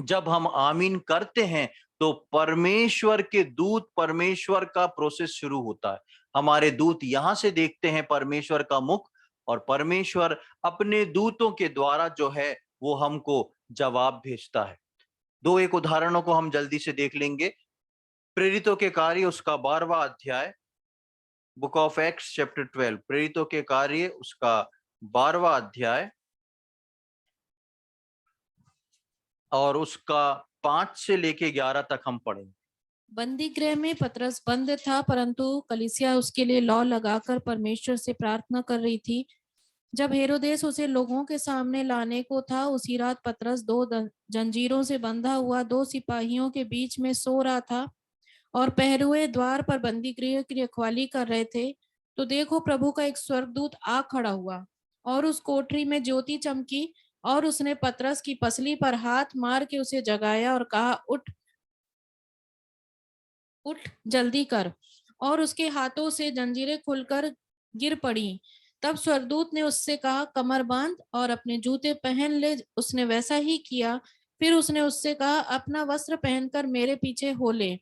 जब हम आमीन करते हैं तो परमेश्वर के दूत, परमेश्वर का प्रोसेस शुरू होता है। हमारे दूत यहां से देखते हैं परमेश्वर का मुख, और परमेश्वर अपने दूतों के द्वारा जो है वो हमको जवाब भेजता है। दो एक उदाहरणों को हम जल्दी से देख लेंगे। प्रेरितों के कार्य उसका 12वां अध्याय, बुक ऑफ एक्ट्स चैप्टर 12, प्रेरितों के कार्य उसका 12वां अध्याय और उसका 5 से लेके 11 तक हम पढ़ेंगे। बंदी गृह में पतरस बंद था, परंतु कलीसिया उसके लिए लौ लगाकर परमेश्वर से प्रार्थना कर रही थी। जब हेरोदेस उसे लोगों के सामने लाने को था, उसी रात पतरस जंजीरों से बंधा हुआ 2 सिपाहियों के बीच में सो रहा था और पहरुए द्वार पर बंदी गृह की रखवाली कर रहे थे। तो देखो, प्रभु का एक स्वर्गदूत आ खड़ा हुआ और उस कोठरी में ज्योति चमकी, और उसने पतरस की पसली पर हाथ मार के उसे जगाया और कहा, उठ उठ, जल्दी कर। और उसके हाथों से जंजीरें खुलकर गिर पड़ी। तब स्वर्गदूत ने उससे कहा, कमर बांध और अपने जूते पहन ले। उसने वैसा ही किया। फिर उसने उससे कहा, अपना वस्त्र पहनकर मेरे पीछे हो ले।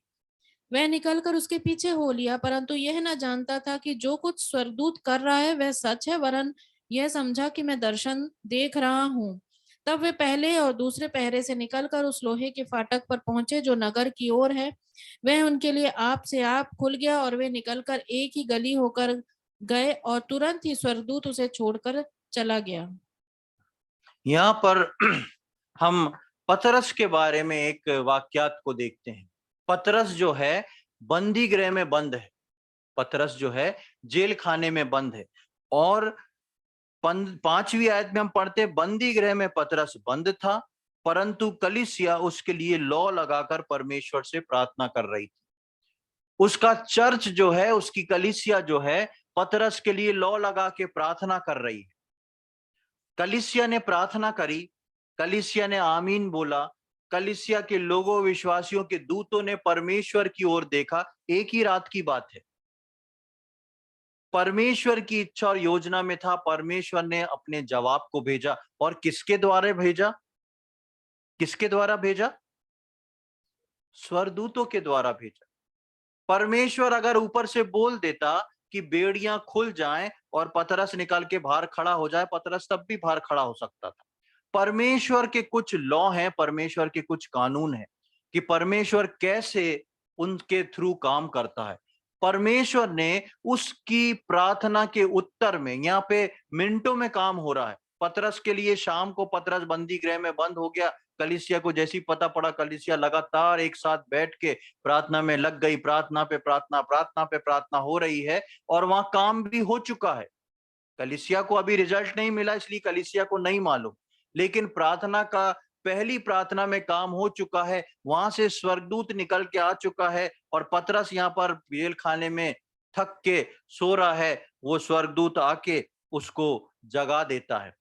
वह निकलकर उसके पीछे हो लिया, परंतु यह न जानता था कि जो कुछ स्वर्गदूत कर रहा है वह सच है, वरन यह समझा कि मैं दर्शन देख रहा हूँ। तब वे पहले और दूसरे पहरे से निकलकर उस लोहे के फाटक पर पहुंचे जो नगर की ओर है। वह उनके लिए आप से आप खुल गया और वे निकलकर एक ही गली होकर गए, और तुरंत ही स्वर्गदूत उसे छोड़कर चला गया। यहाँ पर हम पतरस के बारे में एक वाक्यात को देखते हैं। पतरस जो है बंदी गृह में बंद है, पतरस जो है जेल खाने में बंद है, और 5वीं आयत में हम पढ़ते हैं, बंदी गृह में पतरस बंद था, परंतु कलीसिया उसके लिए लौ लगाकर परमेश्वर से प्रार्थना कर रही थी। उसका चर्च जो है, उसकी कलीसिया जो है, पतरस के लिए लौ लगा के प्रार्थना कर रही है। कलीसिया ने प्रार्थना करी, कलीसिया ने आमीन बोला, कलीसिया के लोगों, विश्वासियों के दूतों ने परमेश्वर की ओर देखा। एक ही रात की बात है, परमेश्वर की इच्छा और योजना में था, परमेश्वर ने अपने जवाब को भेजा। और किसके द्वारा भेजा? किसके द्वारा भेजा? स्वर्गदूतों के द्वारा भेजा। परमेश्वर अगर ऊपर से बोल देता कि बेड़ियां खुल जाएं और पतरस निकल के बाहर खड़ा हो जाए, पतरस तब भी बाहर खड़ा हो सकता था। परमेश्वर के कुछ लॉ हैं, परमेश्वर के कुछ कानून हैं। कि परमेश्वर कैसे उनके थ्रू काम करता है। परमेश्वर ने उसकी प्रार्थना के उत्तर में, यहाँ पे मिनटों में काम हो रहा है। पतरस के लिए शाम को पतरस बंदी गृह में बंद हो गया। कलीसिया को जैसी पता पड़ा, कलीसिया लगातार एक साथ बैठ के प्रार्थना में लग गई। प्रार्थना पे प्रार्थना, प्रार्थना पे प्रार्थना हो रही है और वहां काम भी हो चुका है। कलीसिया को अभी रिजल्ट नहीं मिला, इसलिए कलीसिया को नहीं मालूम, लेकिन प्रार्थना का पहली प्रार्थना में काम हो चुका है। वहां से स्वर्गदूत निकल के आ चुका है और पतरस यहाँ पर जेल खाने में थक के सो रहा है। वो स्वर्गदूत आके उसको जगा देता है,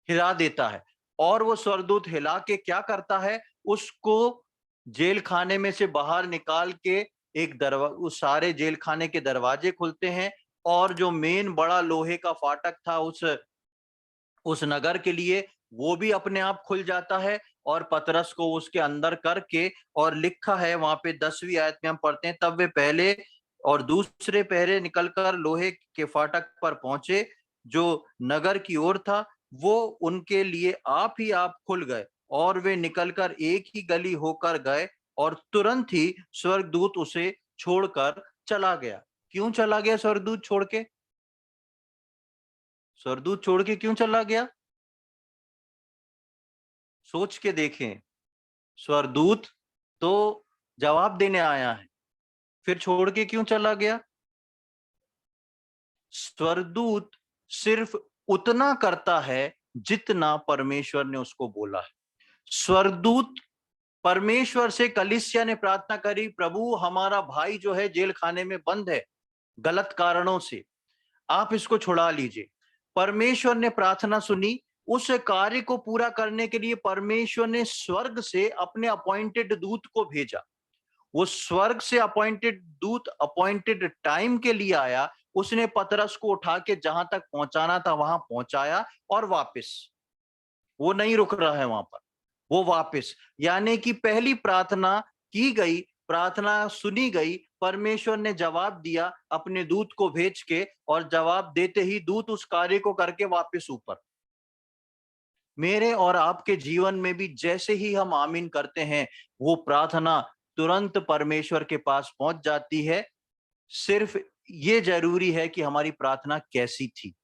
हिला देता है। और वो स्वर्गदूत हिला के क्या करता है, उसको जेल खाने में से बाहर निकाल के एक उस सारे जेल खाने के दरवाजे खुलते हैं और जो मेन बड़ा लोहे का फाटक था उस नगर के लिए, वो भी अपने आप खुल जाता है और पतरस को उसके अंदर करके, और लिखा है वहां पे 10वीं आयत में हम पढ़ते हैं, तब वे पहले और दूसरे पहरे निकलकर लोहे के फाटक पर पहुंचे जो नगर की ओर था। वो उनके लिए आप ही आप खुल गए और वे निकलकर एक ही गली होकर गए और तुरंत ही स्वर्गदूत उसे छोड़कर चला गया। क्यों चला गया स्वर्गदूत छोड़ के? स्वर्गदूत छोड़ के क्यों चला गया? सोच के देखें। स्वर्गदूत तो जवाब देने आया है, फिर छोड़ के क्यों चला गया? स्वर्गदूत सिर्फ उतना करता है जितना परमेश्वर ने उसको बोला है। स्वर्गदूत परमेश्वर से, कलीसिया ने प्रार्थना करी, प्रभु हमारा भाई जो है जेल खाने में बंद है गलत कारणों से, आप इसको छुड़ा लीजिए। परमेश्वर ने प्रार्थना सुनी। उस कार्य को पूरा करने के लिए परमेश्वर ने स्वर्ग से अपने अपॉइंटेड दूत को भेजा। वो स्वर्ग से अपॉइंटेड दूत अपॉइंटेड टाइम के लिए आया। उसने पतरस को उठा के जहां तक पहुंचाना था वहां पहुंचाया और वापस, वो नहीं रुक रहा है वहां पर, वो वापस, यानी कि पहली प्रार्थना की गई, प्रार्थना सुनी गई, परमेश्वर ने जवाब दिया अपने दूत को भेज के, और जवाब देते ही दूत उस कार्य को करके वापस ऊपर। मेरे और आपके जीवन में भी जैसे ही हम आमीन करते हैं, वो प्रार्थना तुरंत परमेश्वर के पास पहुंच जाती है। सिर्फ ये जरूरी है कि हमारी प्रार्थना कैसी थी।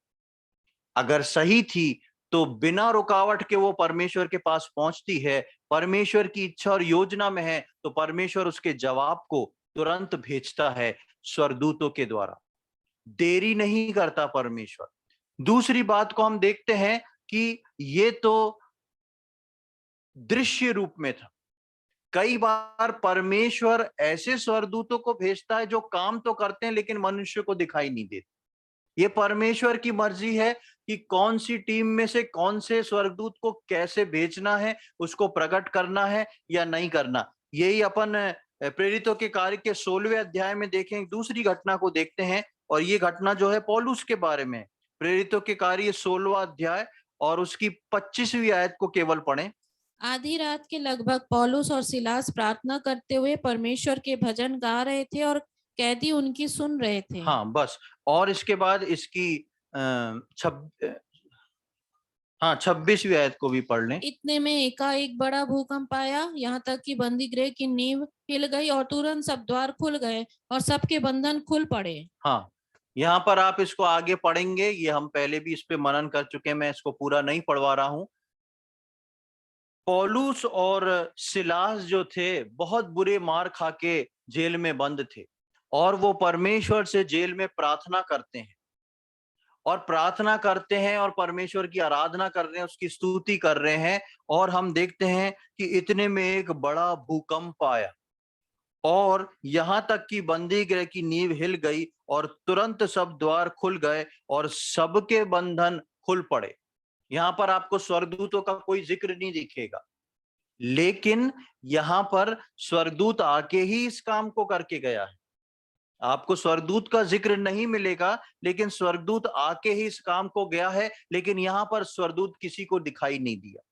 अगर सही थी तो बिना रुकावट के वो परमेश्वर के पास पहुंचती है। परमेश्वर की इच्छा और योजना में है तो परमेश्वर उसके जवाब को तुरंत भेजता है स्वर्गदूतों के द्वारा, देरी नहीं करता परमेश्वर। दूसरी बात को हम देखते हैं कि ये तो दृश्य रूप में था। कई बार परमेश्वर ऐसे स्वर्गदूतों को भेजता है जो काम तो करते हैं लेकिन मनुष्य को दिखाई नहीं देते। ये परमेश्वर की मर्जी है कि कौन सी टीम में से कौन से स्वर्गदूत को कैसे भेजना है, उसको प्रकट करना है या नहीं करना। यही अपन प्रेरितों के कार्य के 16वें अध्याय में देखें, दूसरी घटना को देखते हैं, और ये घटना जो है पौलुस के बारे में। प्रेरितों के कार्य 16वां अध्याय और उसकी 25वीं आयत को केवल पढ़ें। आधी रात के लगभग पौलुस और सिलास प्रार्थना करते हुए परमेश्वर के भजन गा रहे थे और कैदी उनकी सुन रहे थे। हाँ बस, और इसके बाद इसकी अ, छब हाँ 26वीं आयत को भी पढ़ लें। इतने में एकाएक बड़ा भूकंप आया, यहाँ तक कि बंदी गृह की नींव हिल गई और तुरंत सब द्वार खुल गए और सबके बंधन खुल पड़े। हाँ, यहाँ पर आप इसको आगे पढ़ेंगे, ये हम पहले भी इस पे मनन कर चुके हैं, मैं इसको पूरा नहीं पढ़वा रहा हूं। पौलुस और सिलास जो थे बहुत बुरे मार खा के जेल में बंद थे और वो परमेश्वर से जेल में प्रार्थना करते हैं और परमेश्वर की आराधना कर रहे हैं, उसकी स्तुति कर रहे हैं। और हम देखते हैं कि इतने में एक बड़ा भूकंप आया और यहाँ तक कि बंदी गृह की नींव हिल गई और तुरंत सब द्वार खुल गए और सबके बंधन खुल पड़े। यहाँ पर आपको स्वर्गदूतों का कोई जिक्र नहीं दिखेगा, लेकिन यहाँ पर स्वर्गदूत आके ही इस काम को करके गया है। आपको स्वर्गदूत का जिक्र नहीं मिलेगा, लेकिन स्वर्गदूत आके ही इस काम को गया है। लेकिन यहाँ पर स्वर्गदूत किसी को दिखाई नहीं दिया।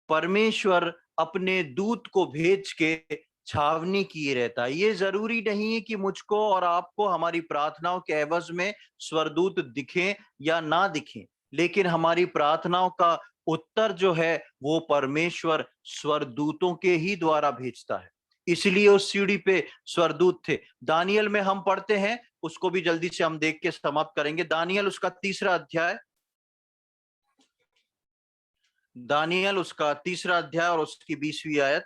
परमेश्वर अपने दूत को भेज के छावनी किए रहता है। ये जरूरी नहीं है कि मुझको और आपको हमारी प्रार्थनाओं के एवज में स्वर्गदूत दिखें या ना दिखें, लेकिन हमारी प्रार्थनाओं का उत्तर जो है वो परमेश्वर स्वर्गदूतों के ही द्वारा भेजता है। इसलिए उस सीढ़ी पे स्वर्गदूत थे। दानियल में हम पढ़ते हैं, उसको भी जल्दी से हम देख के समाप्त करेंगे। दानियल उसका 3रा अध्याय, दानियल उसका 3रा अध्याय और उसकी 20वीं आयत।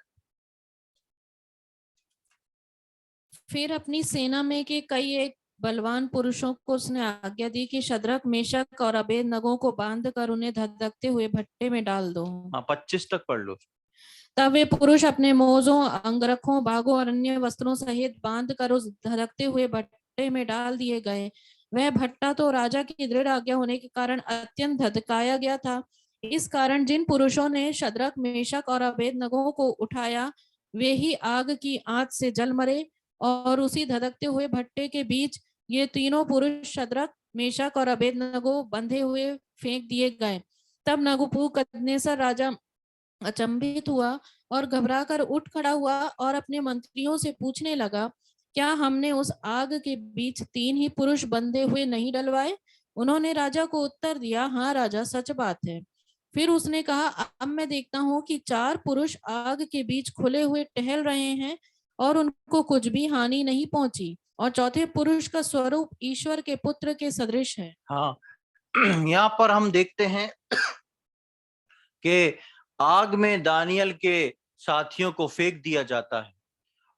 फिर अपनी सेना में के कई एक बलवान पुरुषों को उसने आज्ञा दी कि शद्रक, मेशक और अबेदनगो को बांध कर उन्हें धधकते हुए भट्टे में डाल दो। 25 तक पढ़ लो। तब वे पुरुष अपने मोजों, अंगरखों, बागों और अन्य वस्त्रों सहित बांध कर उस धधकते हुए भट्टे में डाल दिए गए। वह भट्टा तो राजा की दृढ़ आज्ञा होने के कारण अत्यंत धधकाया गया था। इस कारण जिन पुरुषों ने शद्रक, मेशक और अबेदनगो को उठाया, वे ही आग की आंच से जल मरे। और उसी धधकते हुए भट्टे के बीच ये तीनों पुरुष शद्रक, मेशक और अबेदनगो बंधे हुए फेंक दिए गए। तब नबूकदनेस्सर राजा अचंभित हुआ और घबराकर उठ खड़ा हुआ और अपने मंत्रियों से पूछने लगा, क्या हमने उस आग के बीच 3 ही पुरुष बंधे हुए नहीं डलवाए? उन्होंने राजा को उत्तर दिया, हाँ राजा, सच बात है। फिर उसने कहा, अब मैं देखता हूँ कि 4 पुरुष आग के बीच खुले हुए टहल रहे हैं और उनको कुछ भी हानि नहीं पहुंची, और चौथे पुरुष का स्वरूप ईश्वर के पुत्र के सदृश है। हाँ, यहाँ पर हम देखते हैं कि आग में दानियल के साथियों को फेंक दिया जाता है,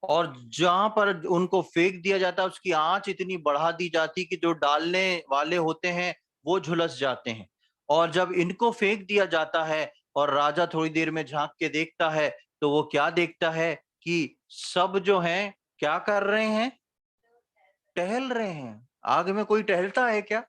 और जहां पर उनको फेंक दिया जाता है उसकी आंच इतनी बढ़ा दी जाती कि जो डालने वाले होते हैं वो झुलस जाते हैं। और जब इनको फेंक दिया जाता है और राजा थोड़ी देर में झांक के देखता है, तो वो क्या देखता है कि सब जो हैं क्या कर रहे हैं? टहल रहे हैं। आग में कोई टहलता है क्या?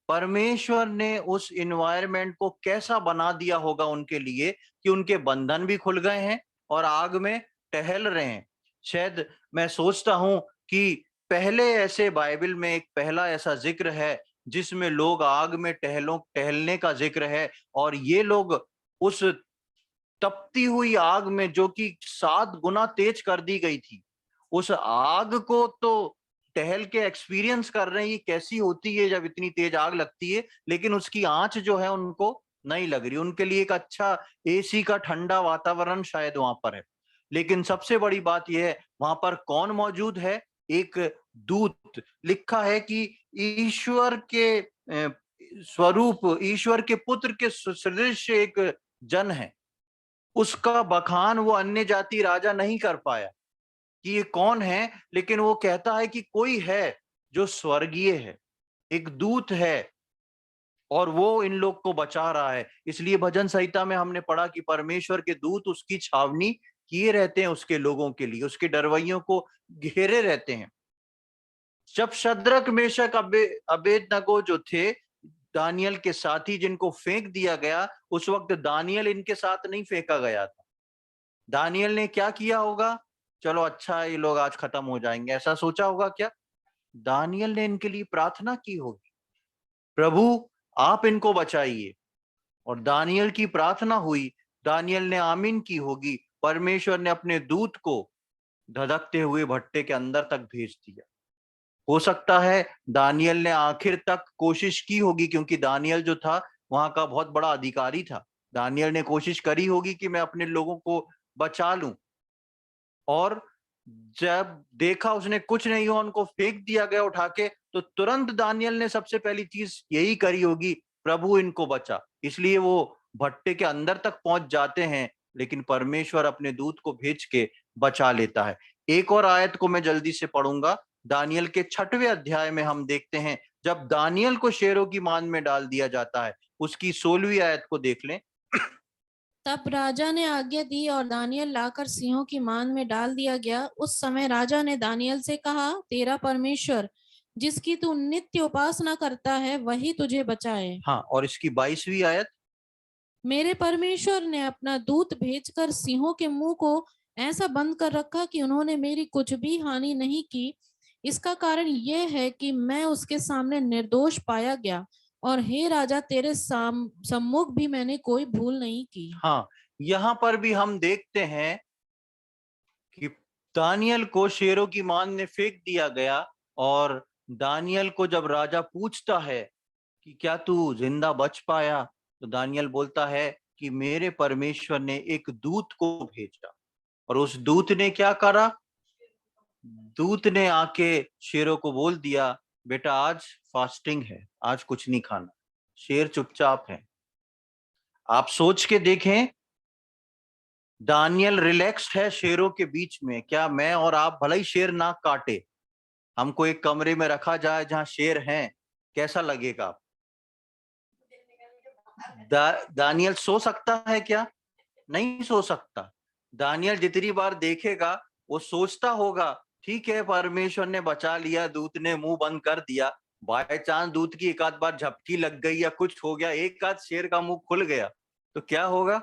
परमेश्वर ने उस इन्वायरमेंट को कैसा बना दिया होगा उनके लिए कि उनके बंधन भी खुल गए हैं और आग में टहल रहे हैं। शायद मैं सोचता हूं कि पहले ऐसे बाइबल में एक पहला ऐसा जिक्र है जिसमें लोग आग में टहलने का जिक्र है, और ये लोग उस तपती हुई आग में, जो कि 7 गुना तेज कर दी गई थी, उस आग को तो टहल के एक्सपीरियंस कर रहे हैं ये कैसी होती है जब इतनी तेज आग लगती है, लेकिन उसकी आंच जो है उनको नहीं लग रही। उनके लिए एक अच्छा एसी का ठंडा वातावरण शायद वहां पर है। लेकिन सबसे बड़ी बात यह है, वहां पर कौन मौजूद है? एक दूत। लिखा है कि ईश्वर के स्वरूप, ईश्वर के पुत्र के सदृश एक जन है। उसका बखान वो अन्य जाति राजा नहीं कर पाया कि ये कौन है, लेकिन वो कहता है कि कोई है जो स्वर्गीय है, एक दूत है, और वो इन लोग को बचा रहा है। इसलिए भजन संहिता में हमने पढ़ा कि परमेश्वर के दूत उसकी छावनी किए रहते हैं, उसके लोगों के लिए, उसके डरवैयों को घेरे रहते हैं। जब शद्रक, मेशक, अबेदनगो जो थे दानियल के साथी, जिनको फेंक दिया गया, उस वक्त दानियल इनके साथ नहीं फेंका गया था। दानियल ने क्या किया होगा? चलो अच्छा, ये लोग आज खत्म हो जाएंगे, ऐसा सोचा होगा क्या? दानियल ने इनके लिए प्रार्थना की होगी, प्रभु आप इनको बचाइए। और दानियल की प्रार्थना हुई, दानियल ने आमीन की होगी, परमेश्वर ने अपने दूत को धधकते हुए भट्टे के अंदर तक भेज दिया। हो सकता है दानियल ने आखिर तक कोशिश की होगी, क्योंकि दानियल जो था वहां का बहुत बड़ा अधिकारी था। दानियल ने कोशिश करी होगी कि मैं अपने लोगों को बचा लूं, और जब देखा उसने कुछ नहीं हुआ, उनको फेंक दिया गया उठा के, तो तुरंत दानियल ने सबसे पहली चीज यही करी होगी, प्रभु इनको बचा। इसलिए वो भट्टे के अंदर तक पहुंच जाते हैं, लेकिन परमेश्वर अपने दूत को भेज के बचा लेता है। एक और आयत को मैं जल्दी से पढ़ूंगा। दानियल के 6वें अध्याय में हम देखते हैं, जब दानियल को शेरों की मान में डाल दिया जाता है, उसकी 16वीं आयत को देख लें। तब राजा ने आज्ञा दी और दानियल लाकर सिंहों की मान में डाल दिया गया। उस समय राजा ने दानियल से कहा, तेरा परमेश्वर जिसकी तू नित्य उपासना करता है वही तुझे बचाए। हाँ, और इसकी 22वीं आयत। मेरे परमेश्वर ने अपना दूत भेजकर सिंहों के मुंह को ऐसा बंद कर रखा कि उन्होंने मेरी कुछ भी हानि नहीं की। इसका कारण यह है कि मैं उसके सामने निर्दोष पाया गया, और हे राजा, तेरे सम्मुख भी मैंने कोई भूल नहीं की। हाँ, यहाँ पर भी हम देखते हैं कि दानियल को शेरों की मान में फेंक दिया गया, और दानियल को जब राजा पूछता है कि क्या तू जिंदा बच पाया, तो दानियल बोलता है कि मेरे परमेश्वर ने एक दूत को भेजा और उस दूत ने क्या करा? दूत ने आके शेरों को बोल दिया, बेटा आज फास्टिंग है, आज कुछ नहीं खाना। शेर चुपचाप है। आप सोच के देखें, दानियल रिलैक्स्ड है शेरों के बीच में। क्या मैं और आप, भले ही शेर नाक काटे, हमको एक कमरे में रखा जाए जहां शेर हैं, कैसा लगेगा? दानियल सो सकता है क्या? नहीं सो सकता। दानियल जितनी बार देखेगा वो सोचता होगा, ठीक है परमेश्वर ने बचा लिया, दूत ने मुंह बंद कर दिया, बाय चांस दूत की एक आध बार झपकी लग गई या कुछ हो गया, एक आध शेर का मुंह खुल गया तो क्या होगा?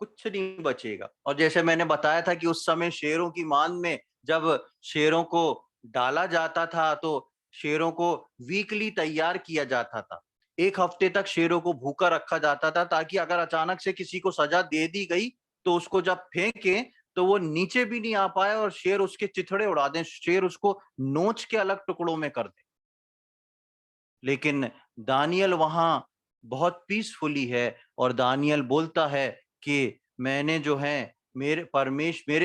कुछ नहीं बचेगा। और जैसे मैंने बताया था कि उस समय शेरों की मान में जब शेरों को डाला जाता था तो शेरों को वीकली तैयार किया जाता था। एक हफ्ते तक शेरों को भूखा रखा जाता था ताकि अगर अचानक से किसी को सजा दे दी गई तो उसको जब फेंके तो वो नीचे भी नहीं आ पाए और शेर उसके चिथड़े उड़ा दें, शेर उसको नोच के अलग टुकड़ों में कर दे। लेकिन दानियल वहां बहुत पीसफुली है और दानियल बोलता है कि मैंने जो है मेरे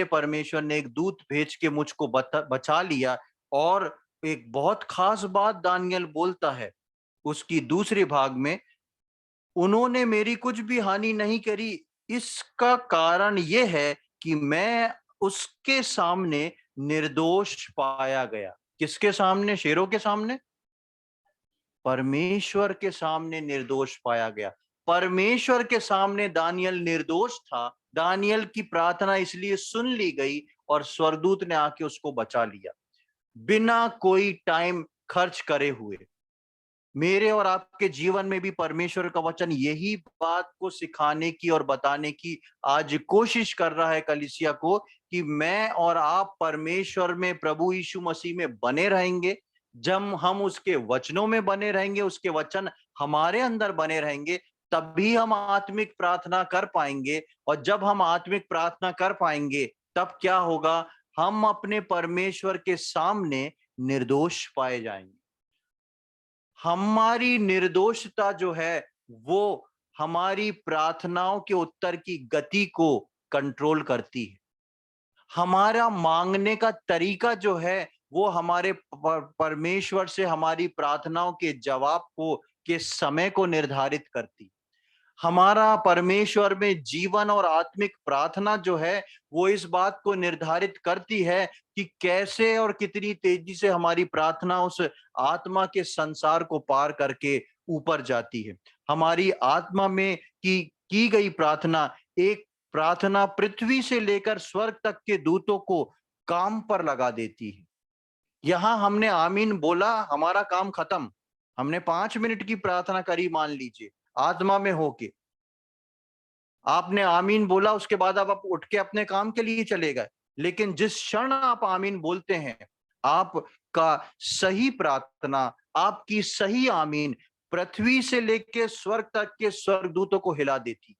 परमेश्वर ने एक दूत भेज के मुझको बचा लिया। और एक बहुत खास बात दानियल बोलता है उसकी दूसरे भाग में, उन्होंने मेरी कुछ भी हानि नहीं करी, इसका कारण यह है कि मैं उसके सामने निर्दोष पाया गया। किसके सामने? शेरों के सामने? परमेश्वर के सामने निर्दोष पाया गया। परमेश्वर के सामने दानियल निर्दोष था। दानियल की प्रार्थना इसलिए सुन ली गई और स्वर्गदूत ने आके उसको बचा लिया, बिना कोई टाइम खर्च करे हुए। मेरे और आपके जीवन में भी परमेश्वर का वचन यही बात को सिखाने की और बताने की आज कोशिश कर रहा है कलीसिया को, कि मैं और आप परमेश्वर में, प्रभु यीशु मसीह में बने रहेंगे। जब हम उसके वचनों में बने रहेंगे, उसके वचन हमारे अंदर बने रहेंगे, तभी हम आत्मिक प्रार्थना कर पाएंगे। और जब हम आत्मिक प्रार्थना कर पाएंगे तब क्या होगा? हम अपने परमेश्वर के सामने निर्दोष पाए जाएंगे। हमारी निर्दोषता जो है वो हमारी प्रार्थनाओं के उत्तर की गति को कंट्रोल करती है। हमारा मांगने का तरीका जो है वो हमारे परमेश्वर से हमारी प्रार्थनाओं के जवाब को, के समय को निर्धारित करती। हमारा परमेश्वर में जीवन और आत्मिक प्रार्थना जो है वो इस बात को निर्धारित करती है कि कैसे और कितनी तेजी से हमारी प्रार्थना उस आत्मा के संसार को पार करके ऊपर जाती है। हमारी आत्मा में की गई प्रार्थना, एक प्रार्थना पृथ्वी से लेकर स्वर्ग तक के दूतों को काम पर लगा देती है। यहां हमने आमीन बोला, हमारा काम खत्म। हमने 5 मिनट की प्रार्थना करी, मान लीजिए आत्मा में होके, आपने आमीन बोला, उसके बाद आप उठ के अपने काम के लिए चले गए। लेकिन जिस क्षण आप आमीन बोलते हैं, आपका सही प्रार्थना, आपकी सही आमीन पृथ्वी से लेके स्वर्ग तक के स्वर्गदूतों को हिला देती।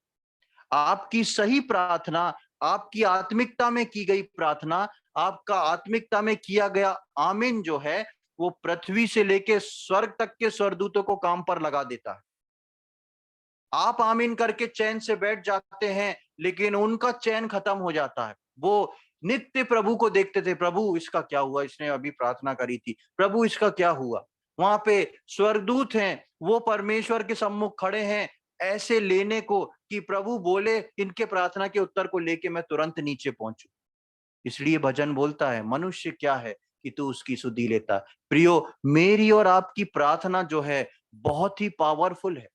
आपकी सही प्रार्थना, आपकी आत्मिकता में की गई प्रार्थना, आपका आत्मिकता में किया गया आमीन जो है वो पृथ्वी से लेके स्वर्ग तक के स्वर्गदूतों को काम पर लगा देता है। आप आमीन करके चैन से बैठ जाते हैं लेकिन उनका चैन खत्म हो जाता है। वो नित्य प्रभु को देखते थे, प्रभु इसका क्या हुआ, इसने अभी प्रार्थना करी थी, प्रभु इसका क्या हुआ। वहां पे स्वर्गदूत हैं, वो परमेश्वर के सम्मुख खड़े हैं ऐसे लेने को कि प्रभु बोले इनके प्रार्थना के उत्तर को लेके मैं तुरंत नीचे पहुंचू। इसलिए भजन बोलता है, मनुष्य क्या है कि तू उसकी सुधि लेता। प्रियो, मेरी और आपकी प्रार्थना जो है बहुत ही पावरफुल है।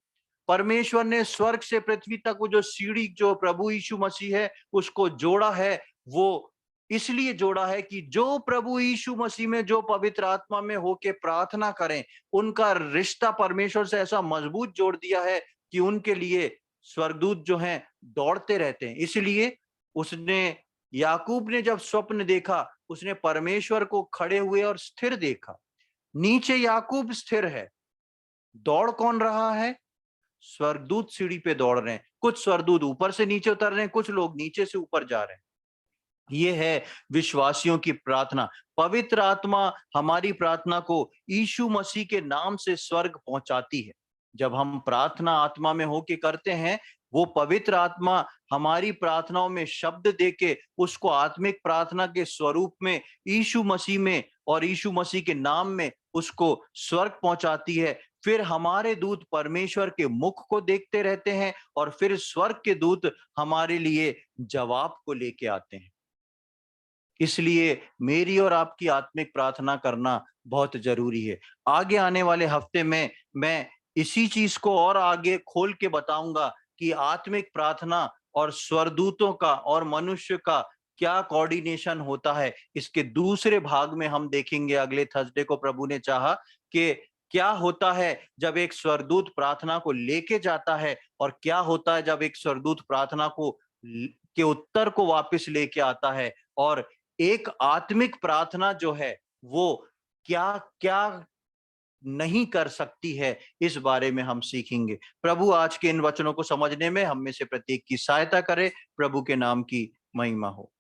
परमेश्वर ने स्वर्ग से पृथ्वी तक वो जो सीढ़ी जो प्रभु यीशु मसीह है उसको जोड़ा है, वो इसलिए जोड़ा है कि जो प्रभु यीशु मसीह में, जो पवित्र आत्मा में होके प्रार्थना करें, उनका रिश्ता परमेश्वर से ऐसा मजबूत जोड़ दिया है कि उनके लिए स्वर्गदूत जो हैं दौड़ते रहते हैं। इसलिए उसने, याकूब ने जब स्वप्न देखा, उसने परमेश्वर को खड़े हुए और स्थिर देखा। नीचे याकूब स्थिर है, दौड़ कौन रहा है? स्वर्गदूत सीढ़ी पे दौड़ रहे हैं। कुछ स्वर्गदूत ऊपर से नीचे उतर रहे हैं, कुछ लोग नीचे से ऊपर जा रहे हैं। ये है विश्वासियों की प्रार्थना। पवित्र आत्मा हमारी प्रार्थना को यीशु मसीह के नाम से स्वर्ग पहुंचाती है। जब हम प्रार्थना आत्मा में होके करते हैं, वो पवित्र आत्मा हमारी प्रार्थनाओं में शब्द देके उसको आत्मिक प्रार्थना के स्वरूप में यीशु मसीह में और यीशु मसीह के नाम में उसको स्वर्ग पहुंचाती है। फिर हमारे दूत परमेश्वर के मुख को देखते रहते हैं और फिर स्वर्ग के दूत हमारे लिए जवाब को लेके आते हैं। इसलिए मेरी और आपकी आत्मिक प्रार्थना करना बहुत जरूरी है। आगे आने वाले हफ्ते में मैं इसी चीज को और आगे खोल के बताऊंगा कि आत्मिक प्रार्थना और स्वर्गदूतों का और मनुष्य का क्या कोऑर्डिनेशन होता है। इसके दूसरे भाग में हम देखेंगे अगले थर्सडे को, प्रभु ने चाहा, कि क्या होता है जब एक स्वर्गदूत प्रार्थना को लेके जाता है और क्या होता है जब एक स्वर्गदूत प्रार्थना को के उत्तर को वापस लेके आता है, और एक आत्मिक प्रार्थना जो है वो क्या क्या नहीं कर सकती है, इस बारे में हम सीखेंगे। प्रभु आज के इन वचनों को समझने में हम में से प्रत्येक की सहायता करे। प्रभु के नाम की महिमा हो।